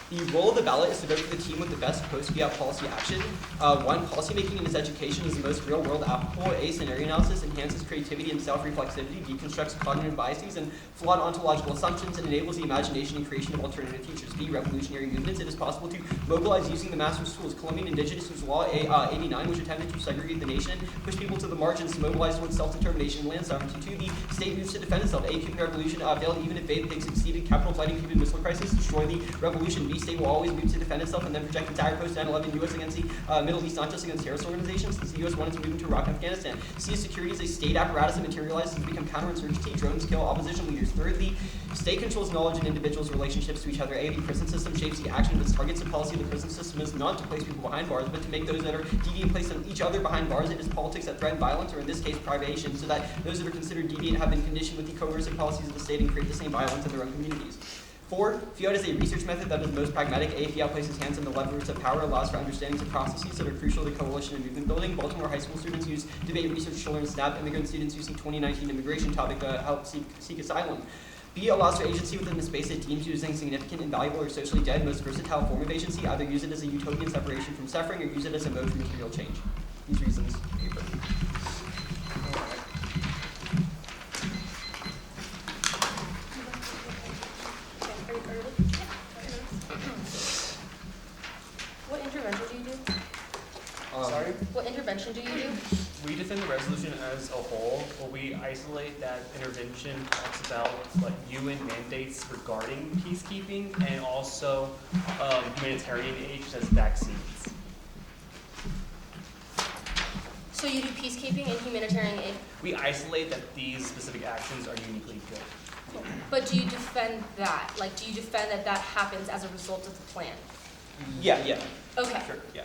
The role of the ballot is to vote for the team with the best post-fiat policy action. 1, policymaking in its education is the most real-world applicable. A, scenario analysis enhances creativity and self-reflexivity, deconstructs cognitive biases and flawed ontological assumptions, and enables the imagination and creation of alternative futures. B, revolutionary movements. It is possible to mobilize using the master's tools. Colombian indigenous use law 89, which attempted to segregate the nation and push people to the margins to mobilize towards self-determination and land sovereignty. 2, the state moves to defend itself. A, Cuban revolution failed even if they succeeded. Capital fighting Cuban Missile Crisis, destroy the revolution. B, state will always move to defend itself and then project entire post-9/11 U.S. against the Middle East, not just against terrorist organizations, since the U.S. wanted to move into Iraq and Afghanistan. C, security is a state apparatus that materializes to become counterinsurgency. Drones kill opposition leaders. 3rd, the state controls knowledge and individuals' relationships to each other. A, the prison system shapes the action of its targets. The policy of the prison system is not to place people behind bars, but to make those that are deviant place each other behind bars. It is politics that threaten violence, or in this case, privation, so that those that are considered deviant have been conditioned with the coercive policies of the state and create the same violence in their own communities. 4, fiat is a research method that is most pragmatic. A, fiat places hands on the levers of power, allows for understandings of processes that are crucial to coalition and movement building. Baltimore high school students use debate research to learn SNAP. Immigrant students using 2019 immigration topic to help seek asylum. B, allows for agency within the space it deems using significant, invaluable, or socially dead, most versatile form of agency. Either use it as a utopian separation from suffering or use it as a mode for material change. These reasons, paper. What intervention do you do? Sorry? What intervention do you do? We defend the resolution as a whole, but we isolate that intervention talks about what UN mandates regarding peacekeeping and also humanitarian aid such as vaccines. So you do peacekeeping and humanitarian aid, We isolate that these specific actions are uniquely good. but do you defend that? Like, do you defend that that happens as a result of the plan? Yeah. Okay. Sure, yeah.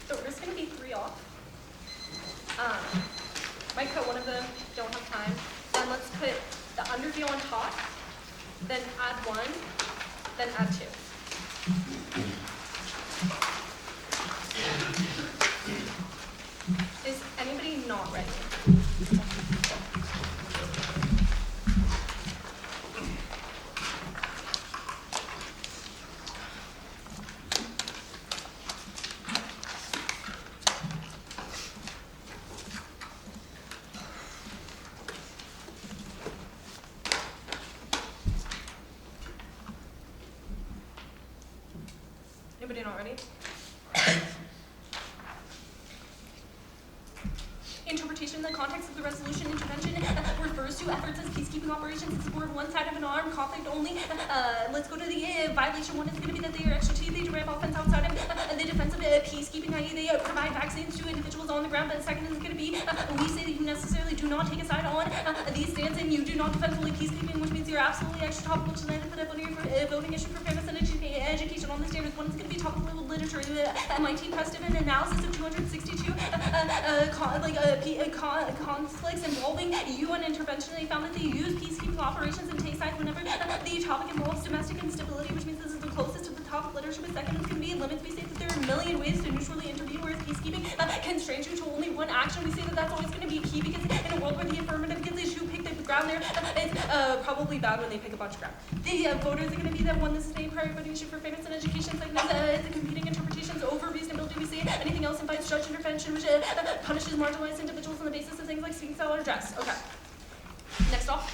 So there's going to be 3 off. Might cut one of them, don't have time. Then let's put the underview on top, then add 1, then add 2. Is anybody not ready? Anybody not ready? Interpretation in the context of the resolution intervention refers to efforts as peacekeeping operations in support of one side of an armed conflict only. Let's go to the violation. 1 is going to be that they are extraterritorial, they derive offense outside of the defense of peacekeeping, i.e. they provide vaccines to individuals on the ground. But the second is going to be, we say that you necessarily do not take a side on these stands and you do not defend fully peacekeeping, which means you're absolutely extra topical tonight and put a voting issue for fairness and education on the standards. 1 is going to be topical literature. MIT pressed an analysis of 262 conflicts involving UN intervention. They found that they use peacekeeping operations and take sides whenever the topic involves domestic instability, which means this is the closest to the topic literature. But second is going to be limits. We say that there are a million ways to neutrally intervene, whereas peacekeeping constrains you to only one action. We say that that's always going to be key because in a world where the affirmative gets issue pick the ground there, it's probably bad when they pick a bunch of ground. The voters are going to be that 1, this is a prior voting issue for fairness and education. Like the competing interpretations over reasonability. We say anything else invites judge intervention, which punishes marginalized individuals on the basis of things like speaking style or dress. Okay. Next off.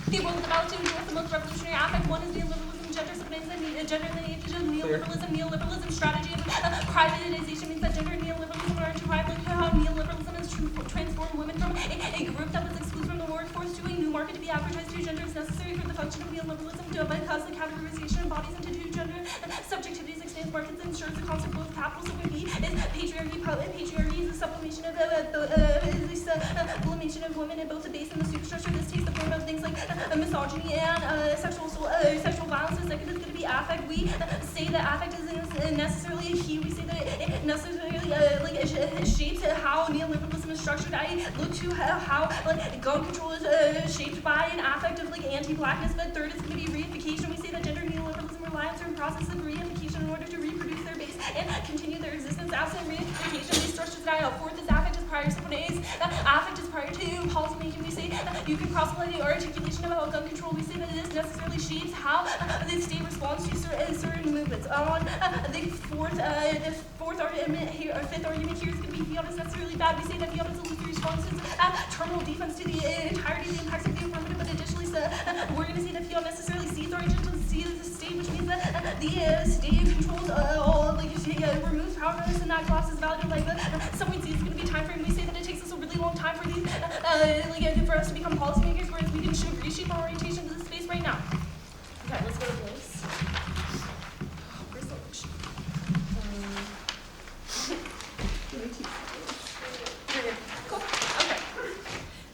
The role of the ballot to endorse the most revolutionary affect. 1 is neoliberalism, gender subordination, gender lineagism, neoliberalism strategy. Privatization means that gender and neoliberalism are too high. Like how neoliberalism has transformed women from a group that was excluded from the workforce to a new market to be advertised to. Gender is necessary for the function of neoliberalism to bypass the categorization of bodies into 2 gender subjectivities, expands markets, and ensures the concept of capital. So when B is patriarchy. Patriarchy is a sublimation of of women in both the base and the superstructure. This takes the form of things like misogyny and sexual violence. The second is going to be affect. We say that affect isn't necessarily a he. We say that it necessarily it shapes how neoliberalism is structured. I look to how gun control is shaped by an affect of anti-blackness. But third is going to be reification. We say that gender neoliberalism relies on certain process of reification in order to reproduce their base and continue their existence. Absent reification, these structures die out. Fourth is affect is prior to affect is prior to policy making. We say you can cross-apply the articulation about gun control. We say that this necessarily shapes how the state responds to certain movements. On the fourth argument here, or fifth argument here is going to be fiat is necessarily bad. We say that fiat is a loose response to terminal defense to the entirety of the impacts of the affirmative, but additionally, we're going to say that fiat necessarily cedes origin to the state, which means that the state controls all, removes powerlessness, and that collapses value. Some would say it's going to be time frame. We say that it takes us a really long time for these, for us to become policymakers, whereas we can reshape our orientation to the space right now. Okay, let's go to links. Where's the link sheet? Cool. Okay.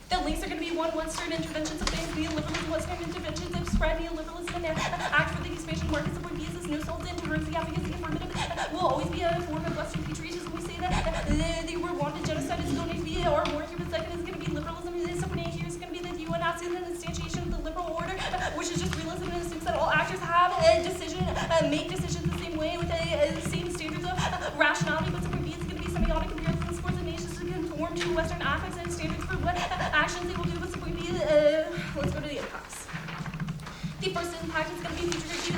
The links are going to be Western interventions of things, neoliberalism, Western interventions of spread neoliberalism, and act for the expansion of markets of what visas, no sold in terms of the advocacy affirmative will always be a form of Western patriotism. We say that the Rwandan genocide is going to be, or more here, but second is going to be liberalism. Somebody here is going to be the UN asking the instantiation of the liberal order, which is just realism and assumes that all actors have a decision, make decisions the same way with the same standards of rationality, but somebody is going to be semiotic imperialism supports the nations to conform to Western affects and standards for what actions they will do, but somebody let's go to the impacts. The first impact is going to be future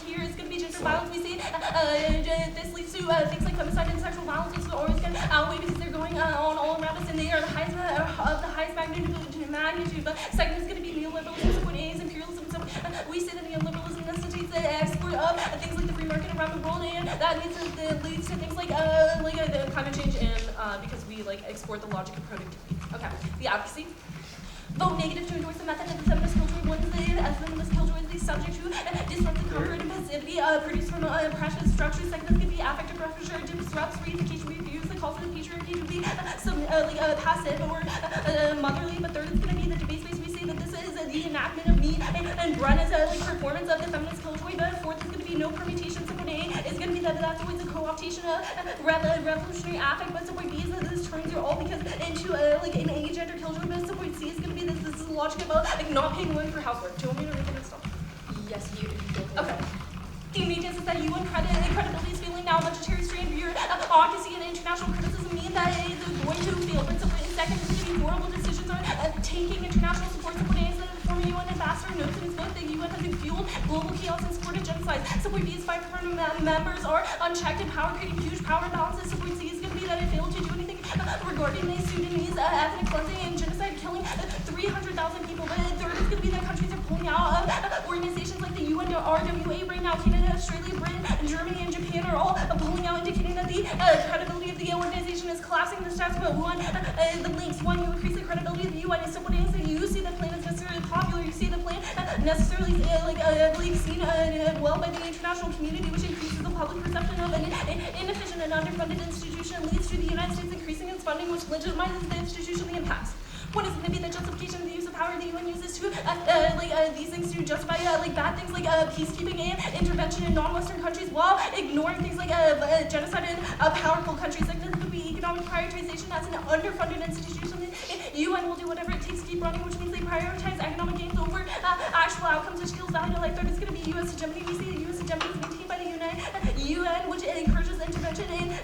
here. It's going to be gender violence. We see this leads to things like femicide and sexual violence. It's always going to outweigh because they're going on all around us, and they are the highest magnitude. But second is going to be neoliberalism. So what is imperialism? So we say that neoliberalism necessitates the export of things like the free market around the world, and that leads to things like the climate change, and because we export the logic of productivity. Okay, the advocacy. Vote negative to endorse the method of the feminist killjoy. One is the feminist killjoy is subject to disruptive comfort and passivity produced from precious structures. Second is going to be affective pressure disrupts reification, refuse the call for the patriarchy to be passive or motherly. But third is going to be the debate space. We say that this is the enactment of me and Brenna's performance of the feminist killjoy. But fourth is going to be no permutation. So what A is going to be that that's always a co-optation of revolutionary affect. But so what B is that this turns are all because into an agender killjoy. But so what C is going to be this is the logic about not paying women for housework. Do you want me to read the stuff? Yes, you. Okay. The immediate is that UN credibility is failing now. Budgetary strain, bureaucracy, and international criticism mean that it is going to fail. But second is going to be horrible decisions on taking international support. So what is the former UN ambassador notes in his book that UN has fueled global chaos and supported genocide. Support B is 5% members are unchecked in power, creating huge power imbalances. Support C is going to be that it failed to do anything regarding the Sudanese ethnic cleansing and genocide, killing 300,000 people. But third is going to be that countries are pulling out of organizations like the UN, RWA right now. Canada, Australia, Britain, Germany, and Japan are all pulling out, indicating that the credibility of the organization is collapsing. The stats about the links. One, you increase the credibility of the UN. Is someone saying you see the plan is necessarily popular. You see the plan necessarily seen well by the international community, which increases the public perception of an inefficient and underfunded institution, leads to the United States increasing its funding, which legitimizes the institution, the impacts. One is going to be the justification of the use of power the UN uses to these things to justify bad things like peacekeeping and intervention in non-Western countries, while ignoring things like genocide in powerful countries. Like this would be economic prioritization as an underfunded institution. The UN will do whatever it takes to keep running, which means they prioritize economic gains over actual outcomes, which kills value. Like third is going to be U.S. hegemony. We see the U.S. hegemony is maintained by the UN, which encourages intervention in the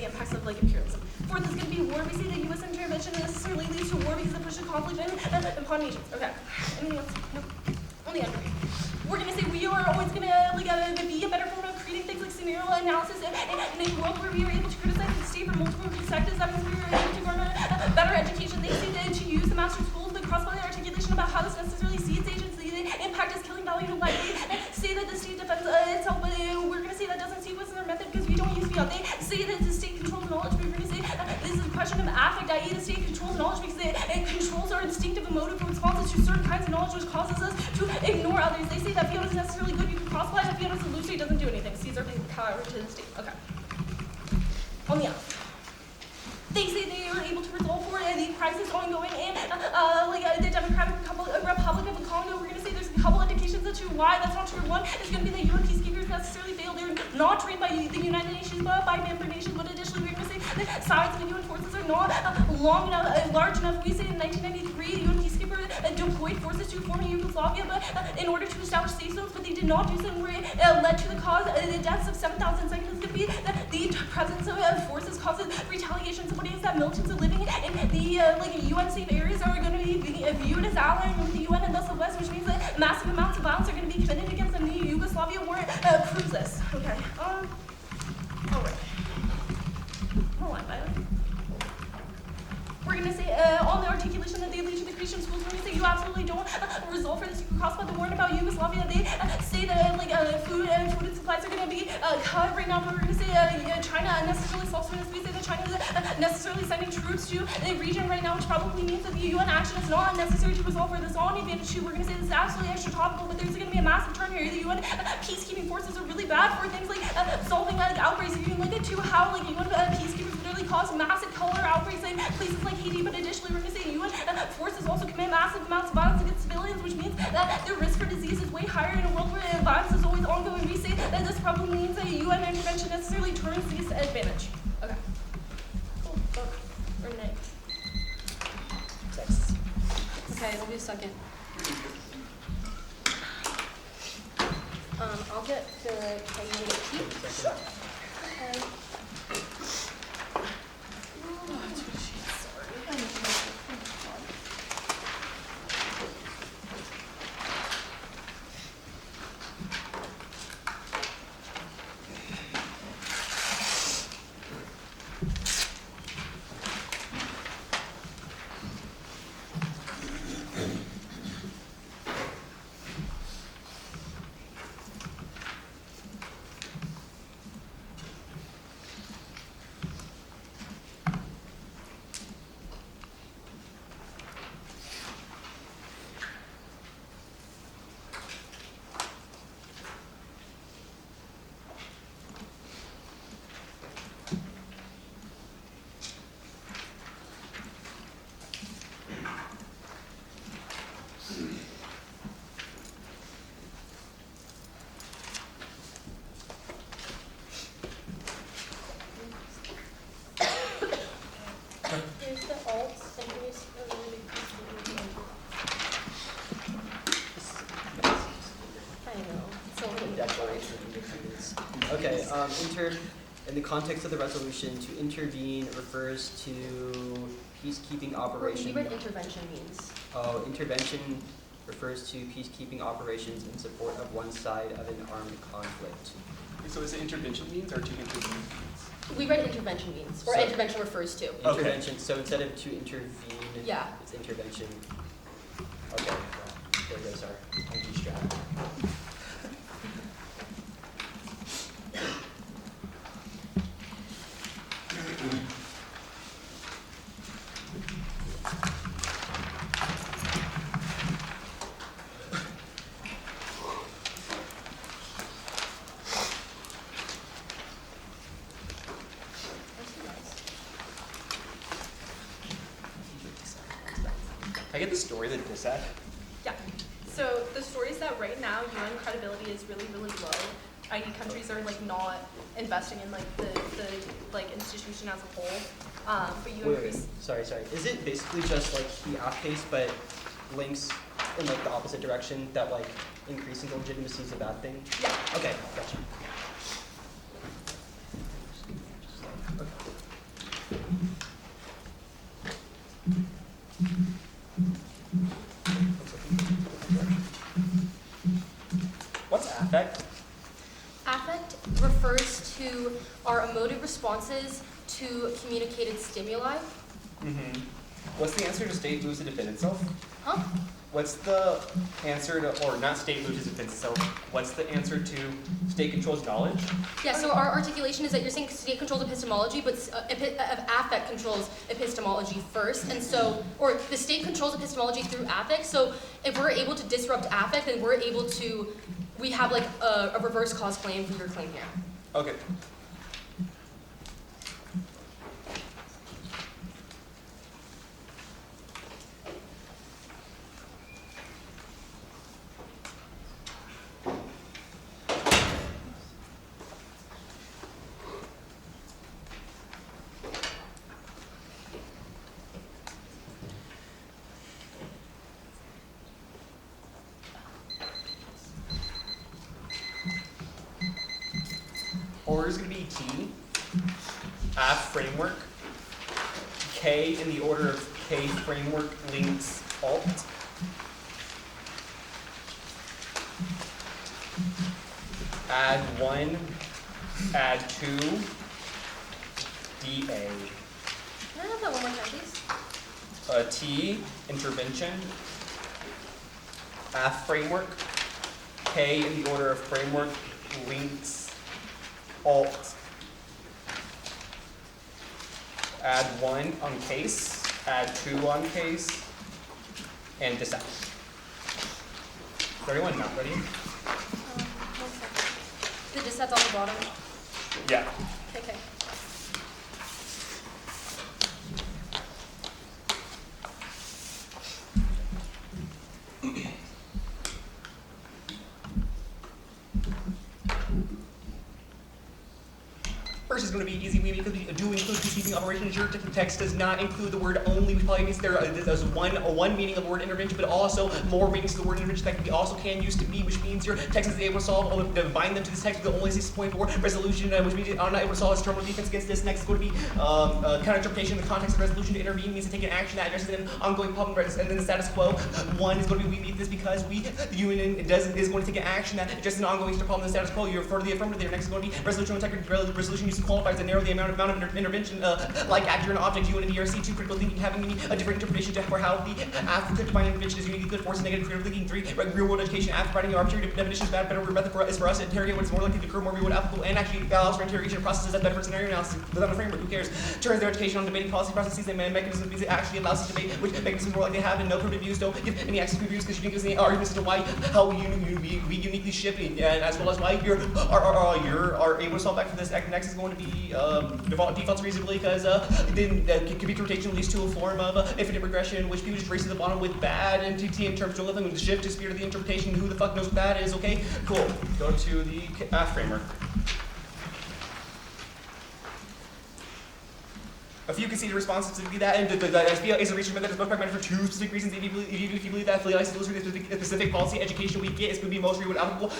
impacts of imperialism. Fourth is going to be war. We see the U.S. intervention necessarily leads to war because it pushes conflict upon nations. Okay. Anything else? No. On the end. We're going to say we are always going to be a better form of creating things like scenario analysis in a world where we are able to criticize the state from multiple perspectives. That means we are able to garner better education. They say that to use the master tools, the cross-body articulation about how this necessarily seeds agency, the impact is killing value to life. They say that the state defends itself, but we're going to say that doesn't sequence in their method because we don't use fiat. They say that the state controls knowledge, but we're going to say this is a question of affect, i.e. the state controls knowledge because it controls our instinctive emotive responses to certain kinds of knowledge, which causes us to ignore others. They say that fiat is necessarily good. You can cross-apply that fiat as a illusory, doesn't do anything. Sees our power to the state. Okay. On the other. They say they are able to resolve for the is ongoing in the Democratic Republic of the Congo. We're going to say there's a couple indications as to why that's not true. One is going to be that UN peacekeepers necessarily fail. They're not trained by the United Nations, but by member nations. But additionally, we're going to say the size of the UN forces are not large enough. We say in 1993, the UN peacekeepers deployed forces to former Yugoslavia, but in order to establish safe zones, but they did not do so, and led to the deaths of 7,000. Second is going to be that the presence of forces causes retaliation. Somebody is that militants are living in the UN safe areas are going to be viewed as allies with the UN and thus the West, which means that massive amounts of violence are going to be committed against them. The Yugoslavia war proves this. Okay. All right. Hold on, Violet. We're going to say on the articulation that they lead to the Christian schools, we're going to say you absolutely don't resolve for this. You cross by the warning about Yugoslavia. They say that food and supplies are going to be cut right now, but we're going to say China unnecessarily self-sufficient. We say that China is necessarily sending troops to the region right now, which probably means that the UN action is not necessary to resolve for this on advantage too. We're going to say this is absolutely extra topical, but there's going to be a massive turn here. The UN peacekeeping forces are really bad for things like solving outbreaks. You can look at how UN peacekeepers literally cause massive cholera outbreaks in places like Haiti, but additionally we're going to say UN forces also commit massive amounts of violence against civilians, which means that the risk for disease is way higher in a world where violence is always ongoing. We say that this probably means that UN intervention necessarily turns these to advantage. Okay. Cool. Or next. Okay, we'll do second. I'll get the tea. Okay. Here's the alts, and here's I know. It's a little Declaration of Independence. Okay, in the context of the resolution, to intervene refers to peacekeeping operation. You read intervention means. Oh, intervention refers to peacekeeping operations in support of one side of an armed conflict. So is it intervention means or to intervene means? We read intervention means, or So- intervention refers to. Intervention, so instead of to intervene, Yeah. it's intervention. Okay, well, there goes our NG strat. I get the story that this at. Yeah. So the story is that right now UN credibility is really, really low. ID countries are not investing in the institution as a whole. But UN Wait, sorry. Is it basically just the app pace, but links in the opposite direction that increasing legitimacy is a bad thing? Yeah. Okay, gotcha. What's affect? Affect refers to our emotive responses to communicated stimuli. Mm-hmm. What's the answer to state moves to defend itself? Huh? What's the answer to, or not state moves to defend itself, what's the answer to state controls knowledge? Yeah, so our articulation is that you're saying state controls epistemology, but affect controls epistemology first. And so, or the state controls epistemology through affect. So if we're able to disrupt affect, then we're able to, we have a reverse cause claim for your claim here. Okay. order is going to be T, Aff framework, K in the order of K framework links alt, add 1, add 2, DA. Can I have that one more time, please? T, intervention, Aff framework, K in the order of framework, links, alt, add 1 on case, add 2 on case, and disatt. Is everyone not ready? 1 second. The disatt's on the bottom. Yeah. Okay. First is going to be easy. We do include receiving operations. Your text does not include the word only, which probably means there's one meaning of the word intervention, but also more meanings to the word intervention that we also can use to be, which means your text is able to solve or bind them to this text with only 6.4 resolution, which means I'm not able to solve this terminal defense against this. Next is going to be counter-interpretation in the context of resolution. To intervene means to take an action that addresses an ongoing problem, and then the status quo. 1 is going to be we need this because the union is going to take an action that addresses an ongoing problem in the status quo. You refer to the affirmative there. Next is going to be resolution integrity. Resolution used to qualify to narrow the amount of intervention, like actor and object. U and DRC. 2, critical thinking, having a different interpretation for how the after could define intervention is uniquely good force and negative critical thinking. 3, real world education. After providing arbitrary definitions, better method is for us to interrogate what is more likely to occur, more real world applicable, and actually allows for interrogation processes that better for scenario analysis without a framework. Who cares? Turns their education on debating policy processes and mechanisms because it actually allows us to debate which mechanisms more likely to have, and no primitive views. Don't give any access to reviews because you think there's any arguments as to why how we uniquely ship, as well as why you're able to solve back for this. Next is going to be defaults reasonably because computation leads to a form of infinite regression, which people just race to the bottom with bad and TT in terms of nothing with the shift to speed of the interpretation. Who the fuck knows what that is? Okay, cool. Go to the framework. A few conceded responses to that, and the SBL is a research method that's most pragmatic for 2 specific reasons. Even if you believe that affiliates to the specific policy education we get is going to be most real applicable.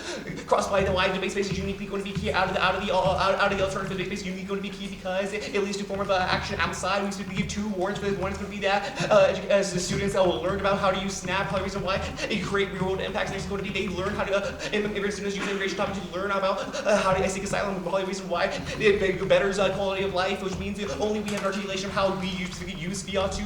Crossed by the wide debate space is uniquely going to be key. Out of the alternative debate space, uniquely going to be key because it leads to a form of action outside. We used to give 2 warrants for this. One is going to be that as the students will learn about how to use Snap, how the reason why it create real world impacts. Next is going to be they learn how to immigrant students use immigration topics to learn about how to seek asylum. Probably the reason why it betters quality of life, which means only we have articulation of how we use fiat to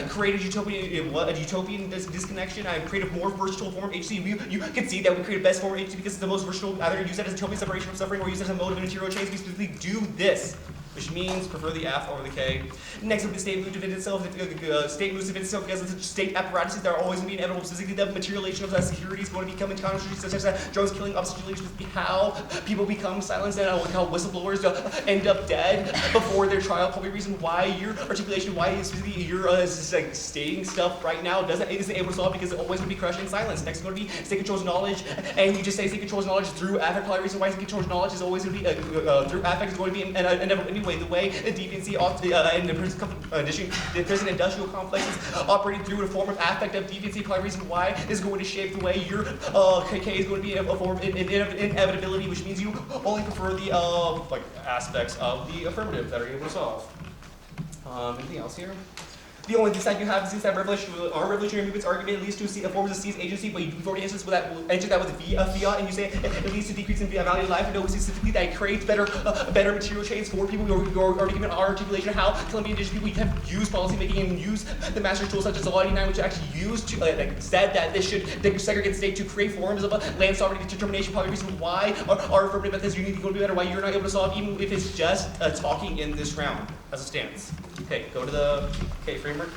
create a utopian disconnection and create a more versatile form of HC. You can see that we create a best form of HC because it's the most versatile. Either use it as a utopian separation from suffering or use it as a mode of material change. We specifically do this, which means prefer the F over the K. Next up, the state moves to defend itself. The state moves to defend itself because the state apparatuses that are always going to be inevitable. Specifically, the materialization of that security is going to become incontrovertible, such as that drones killing, obstaculation, how people become silenced, and how whistleblowers end up dead before their trial. Probably the reason why your articulation, why specifically you're like stating stuff right now isn't able to solve because it's always going to be crushed in silence. Next is going to be state controls knowledge, and you just say state controls knowledge through affect. Probably the reason why state controls knowledge is always going to be through affect is going to be inevitable anyway. The way the deviancy and the prison industrial complex is operating through a form of affective deviancy. Probably the reason why is going to shape the way your KK is going to be a form of inevitability, which means you only prefer the aspects of the affirmative that are able to solve. Anything else here? The only dissent you have is that revolutionary movement's argument leads to a form of seize agency, but you've already answered that with fiat, and you say it leads to decrease in value of life, and no, specifically that it creates better material chains for people. You're already given our articulation of how Colombian indigenous people have used policy making and use the master tools such as the Law 89, which actually used to said that they should segregate the state to create forms of land sovereignty determination. Probably the reason why our affirmative methods are uniquely going to be better, why you're not able to solve, even if it's just talking in this round as it stands. Okay, go to the framework.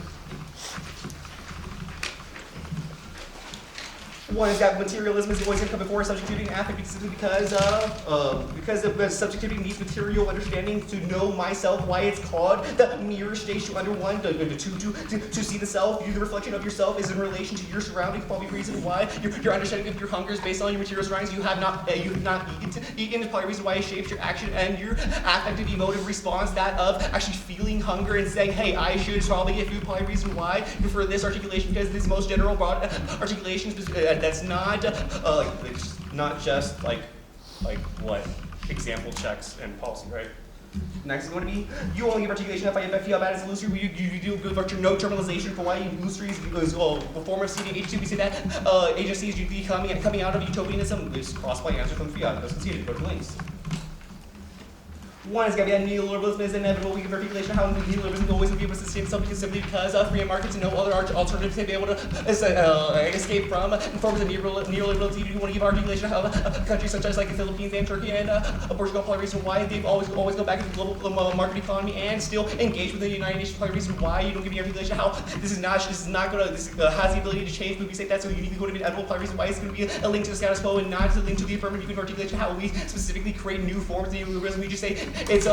One is that materialism is always going to come before subjectivity and affect simply because of subjectivity needs material understanding to know myself, why it's called the mirror stage to under one, to see the self, the reflection of yourself is in relation to your surroundings. Probably the reason why your understanding of your hunger is based on your material surroundings. You have not eaten is probably the reason why it shapes your action and your affective emotive response, that of actually feeling hunger and saying, hey, I should probably get food. Probably the reason why you prefer this articulation because this most general broad articulation that's not just like what example checks and policy, right? Next is going to be, you only give articulation if I feel bad as illusory. You do good about your no terminalization for why illusory is a form of CDH2. We say that agencies usually coming out of utopianism is crossed by answer from fiat. Those conceded. Go to links. One is going to be that neoliberalism is inevitable. We give articulation of how neoliberalism always will be able to sustain itself simply because free markets and no other alternatives to be able to escape from. In forms of neoliberalism, you want to give articulation of how countries such as like the Philippines and Turkey and Portugal probably reason why they've always go back to the global market economy and still engage with the United Nations. Probably reason why you don't give the articulation of how this has the ability to change. But we say that's so uniquely going to be inevitable. Probably reason why it's going to be a link to the status quo and not a link to the affirmative. You can articulation how we specifically create new forms of neoliberalism. We just say it's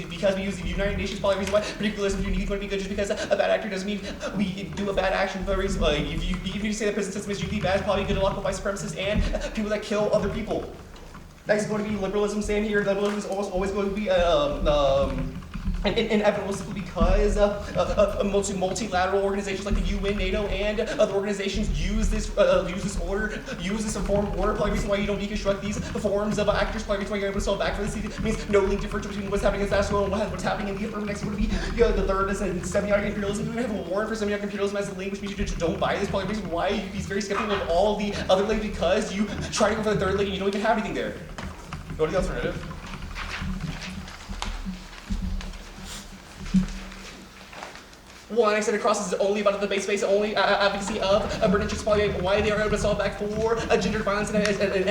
because we use the United Nations. Probably reason why particularism is uniquely going to be good. Just because a bad actor doesn't mean we do a bad action for a reason. If you say the prison system is uniquely bad, it's probably good to lock up white supremacists and people that kill other people. Next is going to be liberalism. Same here. Liberalism is always going to be inevitable simply because multilateral organizations like the UN, NATO, and other organizations use this form of order. Probably reason why you don't deconstruct these forms of actors. Probably reason why you're able to solve back for this. It means no link difference between what's happening in status quo and what's happening in the affirmative. Next would be the third is semiotic imperialism. We have a warrant for semiotic imperialism as a link, which means you just don't buy this. Probably reason why he's very skeptical of all the other links because you try to go for the third link and you don't even have anything there. Go to the alternative. One, I said across is only about the base space, only advocacy of Brenna probably why they are able to solve back for gendered violence and gendered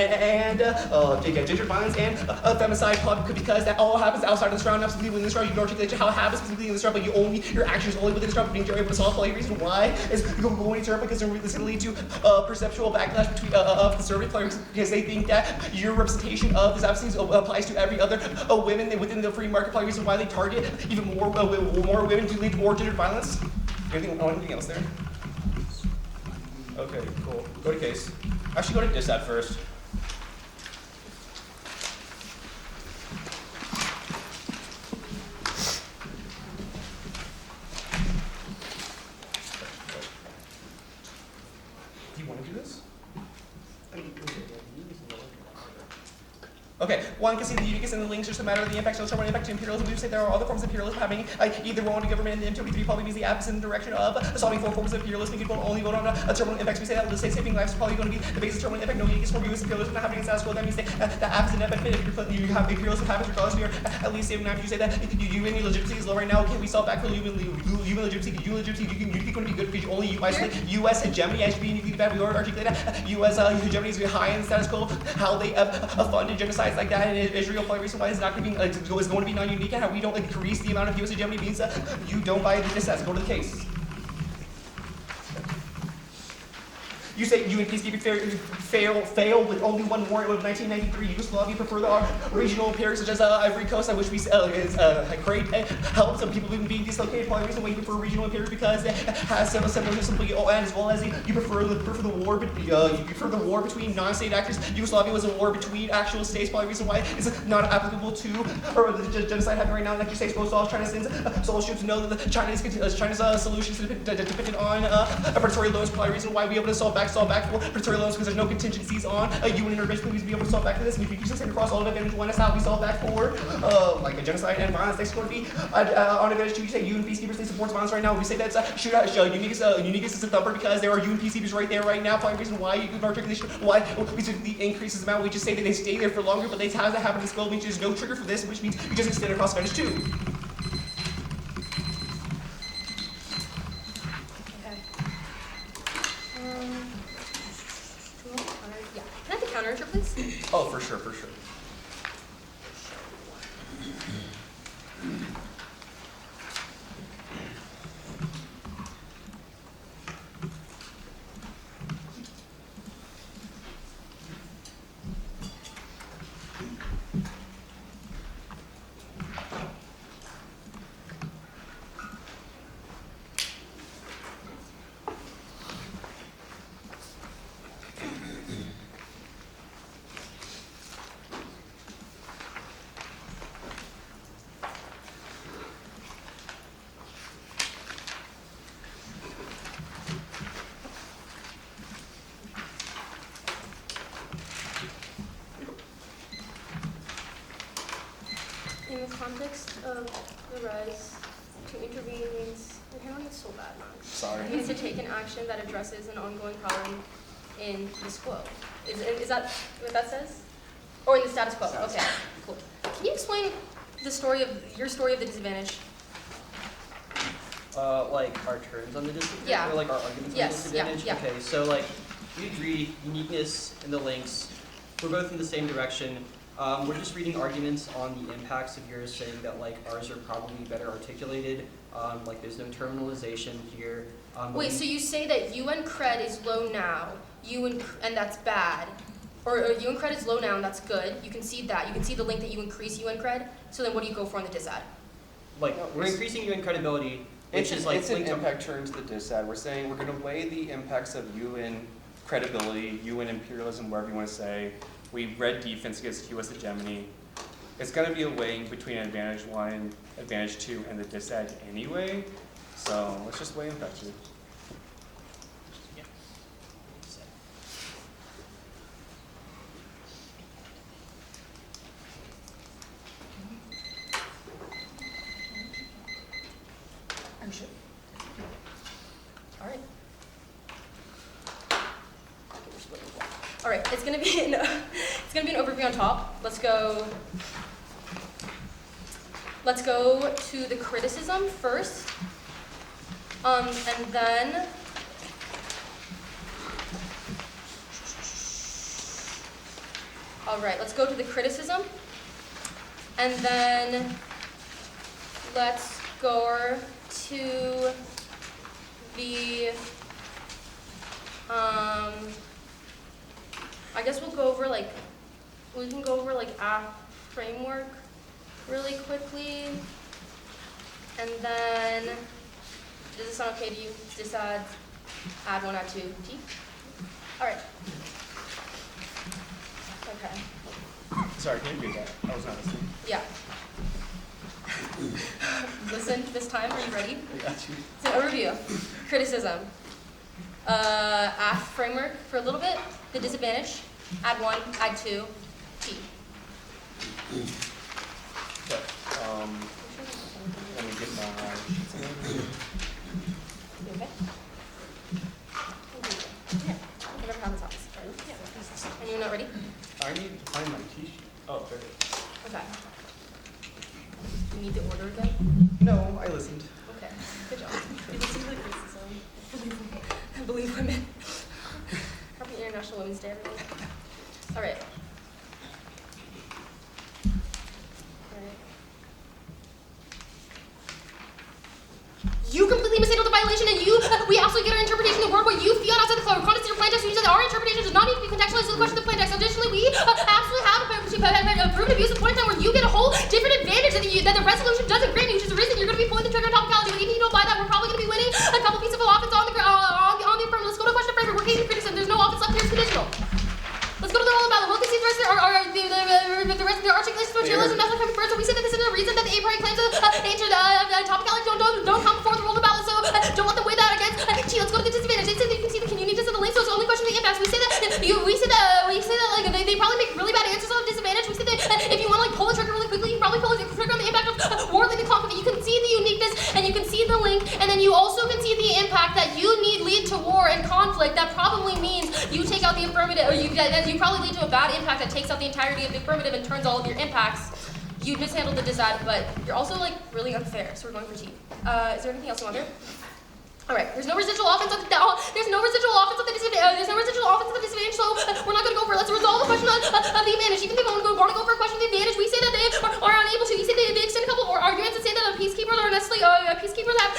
violence and femicide, probably because that all happens outside of this round. Not specifically within this round. You can articulate how it happens specifically in this round, but your actions only within this round means you're able to solve. The only reason why is going to because this is going to lead to perceptual backlash between of conservative players because they think that your representation of this advocacy applies to every other women within the free market. Probably reason why they target even more women to lead to more gendered violence. Anything else there? Okay, cool. Go to case. Actually, go to dissat first. Do you want to do this? Okay, one can see the uniqueness in the links, just a matter of the impact, so someone impact to imperialism. We say there are other forms of imperialism happening, either wrong to government, and M23 probably means the absence in the direction of solving four forms of imperialism. You can only vote on a terminal impact. We say that the state saving lives is probably going to be the basis of terminal impact. No uniqueness for US imperialism not happening in status quo. That means the absence in impact. If you have imperialism happens regardless of your at least saving lives. You say that UN legitimacy is low right now. Can we solve back for UN legitimacy? UN legitimacy uniquely going to be good because you only isolate US hegemony as being uniquely bad. We already articulated that US hegemony is high in the status quo. How they funded genocides like that in Israel. Probably reason why it's not going to be is going to be non-unique and how we don't increase the amount of US hegemony means you don't buy the dissets. Go to the case. You say UN peacekeeping fail with only one warrant of 1993. Yugoslavia prefer the regional imperials such as Ivory Coast, which we is great help some people even being dislocated. Probably reason why you prefer regional imperials because it has some symbolism, and as well as you prefer the war between non-state actors. Yugoslavia was a war between actual states. Probably reason why it's not applicable to or the genocide happening right now. Like you say, suppose all China sends soldiers to know that China's solutions dependent on predatory loans. Probably reason why we able to solve back for predatory loans because there's no contingencies on UN intervention. Please be able to solve back for this. And if you just across all of it, one is how we solve back for like a genocide and violence. Next going to be on advantage to you say UN peacekeepers they support violence right now. We say that's uniqueness is a thumper because there are UN peacekeepers right there right now. Probably reason why you can articulation why we typically increases the amount. We just say that they stay there for longer, but they have to happen in this bill, which is no trigger for this, which means you just extend across advantage too. Oh, for sure, for sure. the res. To intervene means, your handwriting is so bad, man. Sorry. It means to take an action that addresses an ongoing problem in this quo. Is that what that says? Or in the status quo? Okay, cool. Can you explain your story of the disadvantage? Like our turns on the disadvantage? Yeah. Or like our arguments Yes, on the disadvantage? yeah. Okay, so like we agree, uniqueness and the links, we're both in the same direction. We're just reading arguments on the impacts of yours, saying that like ours are probably better articulated. Like there's no terminalization here. Wait, so you say that UN cred is low now, and that's bad, or UN cred is low now and that's good. You can see that. You can see the link that you increase UN cred. So then what do you go for on the disad? Like we're increasing UN credibility, which is like it's an linked to impact turn to the disad. We're saying we're going to weigh the impacts of UN credibility, UN imperialism, whatever you want to say. We read defense against US hegemony. It's going to be a weighing between advantage 1, advantage 2, and the disad anyway. So let's just weigh impact 2. I'm sure. All right. All right. It's gonna be an overview on top. Let's go to the criticism first, and then. All right. Let's go to the criticism, and then let's go to the, I guess we can go over a framework really quickly, and then, does this sound okay to you? Disad, add 1, add 2, T? All right. Okay. Sorry, can you repeat that? I was not listening. Yeah. Listen this time, are you ready? I got you. It's an overview. Criticism. AF framework for a little bit. The disadvantage. Add 1, add 2, T. Okay. Let me get my sheets again. You okay? Yeah. Whatever happens, happens. Right? And you're not ready? I need to find my T-sheet. Oh, there it is. Okay. You need the order again? No, I listened. Okay. Good job. You listen to the criticism. Believe women. Happy International Women's Day, everyone. All right. You completely mishandled the violation, and we absolutely get our interpretation of the word what you feel outside the context of your plain text. You said our interpretation does not need to be contextualized to the question of the plain text. Additionally, we absolutely have a proven abuse of point in time where you get a whole different advantage that the resolution doesn't grant you, which is the reason you're going to be pulling the trigger on topicality. But even if you don't buy that, we're probably going to be winning a couple pieces of offense on the affirmative. Let's go to question of framework. We're getting criticism. There's no offense left here. It's conditional. Let's go to the role of battle. We'll concede the rest of the articulations of materialism. That's not coming first. So we say that this is the reason that the a priori claims of topicality don't come before the role of battle. So don't let them weigh that against T. Let's go to the disadvantage. They say that you can see the uniqueness of the link. So it's only question of the impacts. We say that like they probably make really bad answers on the disadvantage. We say that if you want to like pull the trigger really quickly, you can probably pull the trigger on the impact of war leading conflict. You can see the uniqueness and you can see the link, and then you also can see the impact that you need lead to war and conflict. That probably means you take out the affirmative, or you probably lead to a bad impact that takes out the entirety of the affirmative and turns all of your impacts. You mishandled the disad, but you're also like really unfair. So we're going for T. Is there anything else you want there? All right. There's no residual offense on the disadvantage. So we're not going to go for it. Let's resolve the question of the advantage. Even if we want to go for a question of the advantage, we say that they are unable to. We say they extend a couple arguments and say that peacekeepers are necessarily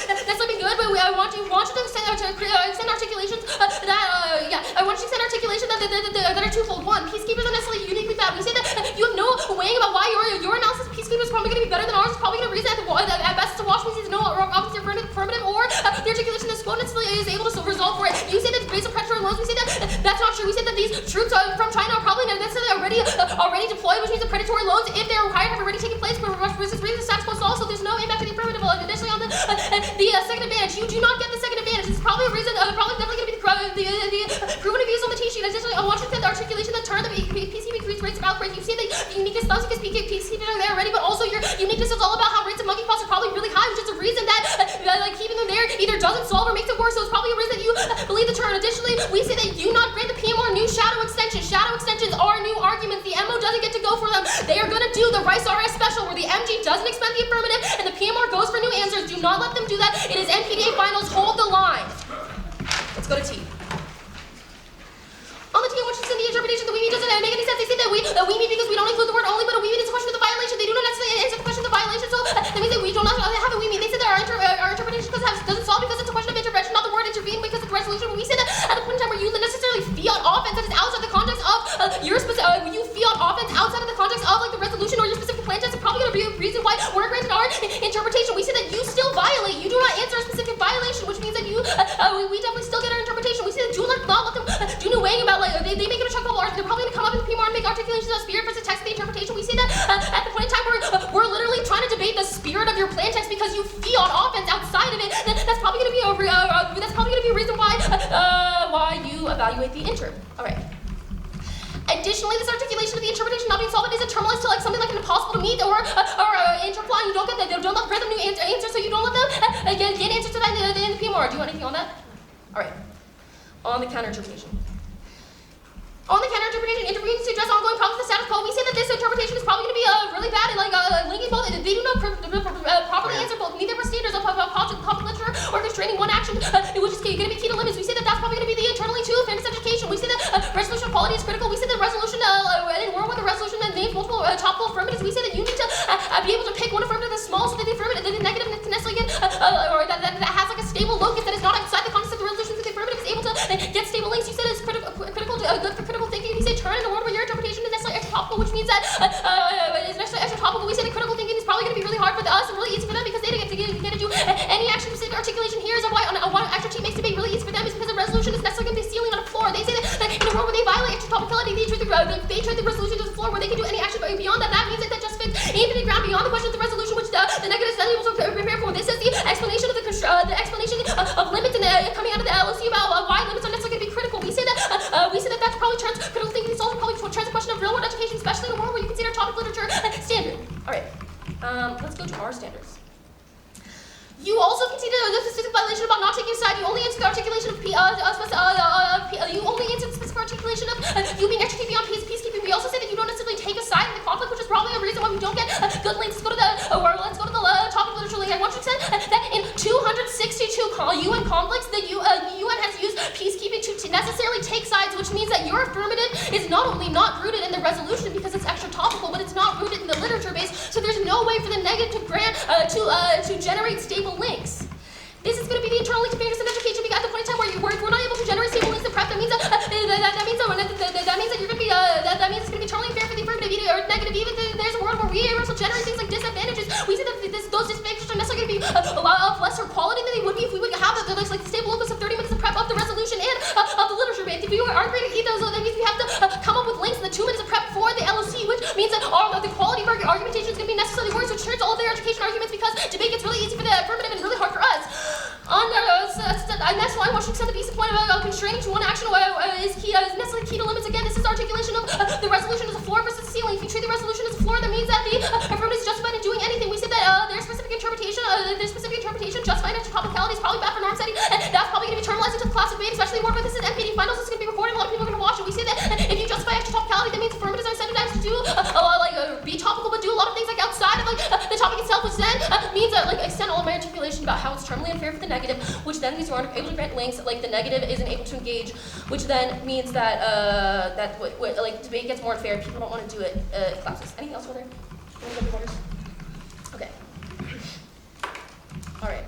that's been good, but I want you to extend articulations I want you to extend articulations that are twofold. One, peacekeepers are necessarily uniquely bad. We say that you have no weighing about why your analysis of peacekeepers is probably going to be better than ours. It's probably going to reason at best to Washington sees no obvious affirmative, or the articulation that Squad is able to resolve for it. You say that it's based on predatory loans. We say that that's not true. We say that these troops from China are probably not necessarily already deployed, which means the predatory loans, if they're required, have already taken place. But this is the status quo stall, so there's no impact to the affirmative. Additionally, on the second advantage, you do not get the second advantage. It's probably a reason. Probably definitely going to be the proven abuse on the T-sheet. Additionally, I want you to the articulation that turn the peacekeeping rates of outbreak right? You say that uniqueness allows you to speak peacekeeping there already, but also your uniqueness is all about how rates of monkeypox are probably really high, which is a reason that like keeping them there either doesn't solve or makes it worse. So it's probably a reason that you believe the term. Additionally, we say that you not grant the PMR new shadow extensions. Shadow extensions are new arguments. The MO doesn't get to go for them. They are going to do the Rice RS special where the MG doesn't expend the affirmative and the PMR goes for new answers. Do not let them do that. It is NPDA finals. Hold the line. Let's go to T. On the T, I want you to send the interpretation. The we mean doesn't make any sense. They say that we mean because we don't include the word only, but a we mean is a question of the violation. They do not necessarily answer the question of the violation, so that means that we do not have a we mean. They say that our interpretation doesn't solve because it's a question of intervention, not the word intervene because it's resolution. When we say that at the point in time where you necessarily fiat offense that is outside the context of your specific, you fiat offense outside of the context of like the resolution or your specific plan test, it's probably going to be a reason why we're granted our interpretation. We say that you still violate. You do not answer a specific violation, which means that you we definitely still get our interpretation. We say that do not let them do new weighing about like they make it a chunk of art. They're probably going to come up in the PMR and make articulations of spirit versus text. The interpretation. We say that at the point in time where we're literally trying to debate the spirit of your plan text because you fiat offense outside of it. That's probably going to be a reason why you evaluate the inter. All right. Additionally, this articulation of the interpretation not being solved is a terminalist to like something like an impossible to meet or interply. You don't get that. Don't let grant them new answers, so you don't let them get answers to that in the PMR. Do you want anything on that? All right. On the counter interpretation. On the counter interpretation, intervening to address ongoing problems with the status quo, we say that this interpretation is probably going to be really bad and like linking both. They do not properly answer both neither procedures of public literature or constraining one action, which is going to be key to limits. We say that that's probably going to be the internally too fairness education. We say that resolution quality is critical. We say that resolution in war with the resolution that names multiple topical affirmatives. We say that you need to be able to pick one affirmative that's small so that the affirmative, the negative can necessarily get or that has like a stable locus that is not outside the context of the resolution. So the affirmative is able to get stable links. You said it's critical good for critical thinking. We say turn in a world where your interpretation is necessarily extra-topical, which means that is necessarily extra-topical. We say that critical thinking is probably going to be really hard for us and really easy for them because they don't get to do any action-specific articulation. Here's why extra T makes debate really easy for them is because the resolution is necessarily going to be ceiling on a floor. They say that in a world where they violate extra-topicality, they treat the resolution to the floor where they can do any action beyond that. That means that just fits infinite ground beyond the question of the resolution, which the negative is unable to prepare for. This is the explanation of the explanation of limits and coming out of the LOC about why limits are necessarily going to be critical. We say that that's probably turns critical thinking. It's also probably turns the question of real-world education, especially in a world where you consider topic literature standard. All right, let's go to our standards. You also consider the specific violation about not taking a side. You only answer the articulation of you only answer the specific articulation of you being extra beyond peacekeeping. We also say that you don't necessarily take a side in the conflict, which is probably a reason why we don't get good links. Let's go to the topic literature link. I want you to say that in 262 UN conflicts, the UN has used peacekeeping to necessarily take sides, which means that your affirmative is not only not rooted in the resolution because it's extra topical, but it's not rooted in the literature base. So there's no way for the negative to grant to generate stable links. This is going to be the internally fairness in education. We got the point in time where we're not able to generate stable links in prep. That means that you're going to be that means it's going to be internally fair for the affirmative or negative. Even there's a world where we are able to generate things like disadvantages. We see that those disadvantages are necessarily going to be a lot of lesser quality than they would be if we would have the stable locus of 30 minutes of prep of the resolution and of the literature base. If we aren't going to keep those, that means we have to come up with links in the 2 minutes of prep for the LOC, which means that the quality of our argumentation is going to be necessarily worse, which turns all of their education arguments because debate gets really easy for the affirmative and really hard for us. Next one, I want you to accept the basic point of constraining to one action is necessarily key to limits. Again, this is articulation of the resolution as a floor versus a ceiling. If you treat the resolution as a floor, that means that the affirmative is justified in doing anything. We said that their specific interpretation justified extra topicality is probably bad for norm setting, and that's probably going to be internalized into the class debate, especially more where this is NPDA finals. This is going to be recorded. A lot of people are going to watch it. We say that if you justify extra topicality, that means affirmatives are incentivized to do be topical, but do a lot of things like outside of the topic itself, which then means that extend all of my articulation about how it's terminally unfair for the negative, which then means we're not able to grant links, like the negative isn't able to engage, which then means that debate gets more unfair. People don't want to do it in classes. Anything else over there? Okay. All right.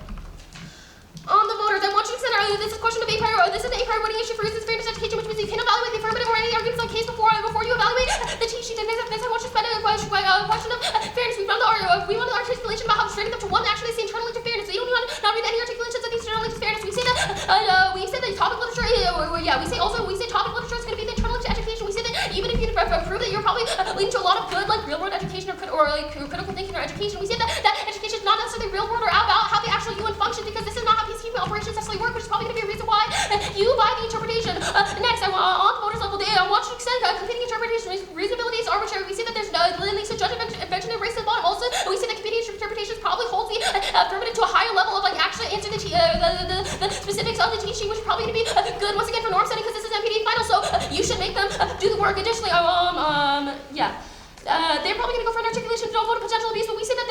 On the voters, I want you to consider this is a question of this is an A-priori voting issue for reasons fairness education, which means you can evaluate the affirmative or any arguments on case before you evaluate the cheat sheet. And next, I want you to spend a question of fairness. We found the articulation about how restraining them to one actually is internally to fairness. So you don't want to not read any articulations of these internally to fairness. We say that topic literature. We say topic literature is going to be the internal to education. We say that even if you prove that you're probably leading to a lot of good real world education or critical thinking or education, we say that education is not necessarily real world or about how the actual UN functions because this is not how peacekeeping operations necessarily work, which is probably going to be a reason why you buy the interpretation. Next, on the voters level, I want you to extend competing interpretation. Reasonability is arbitrary. We say the specifics of the teaching, which are probably going to be good once again for norm setting because this is NPDA final, so you should make them do the work. Additionally, they're probably going to go for an articulation of don't potential abuse, but we say that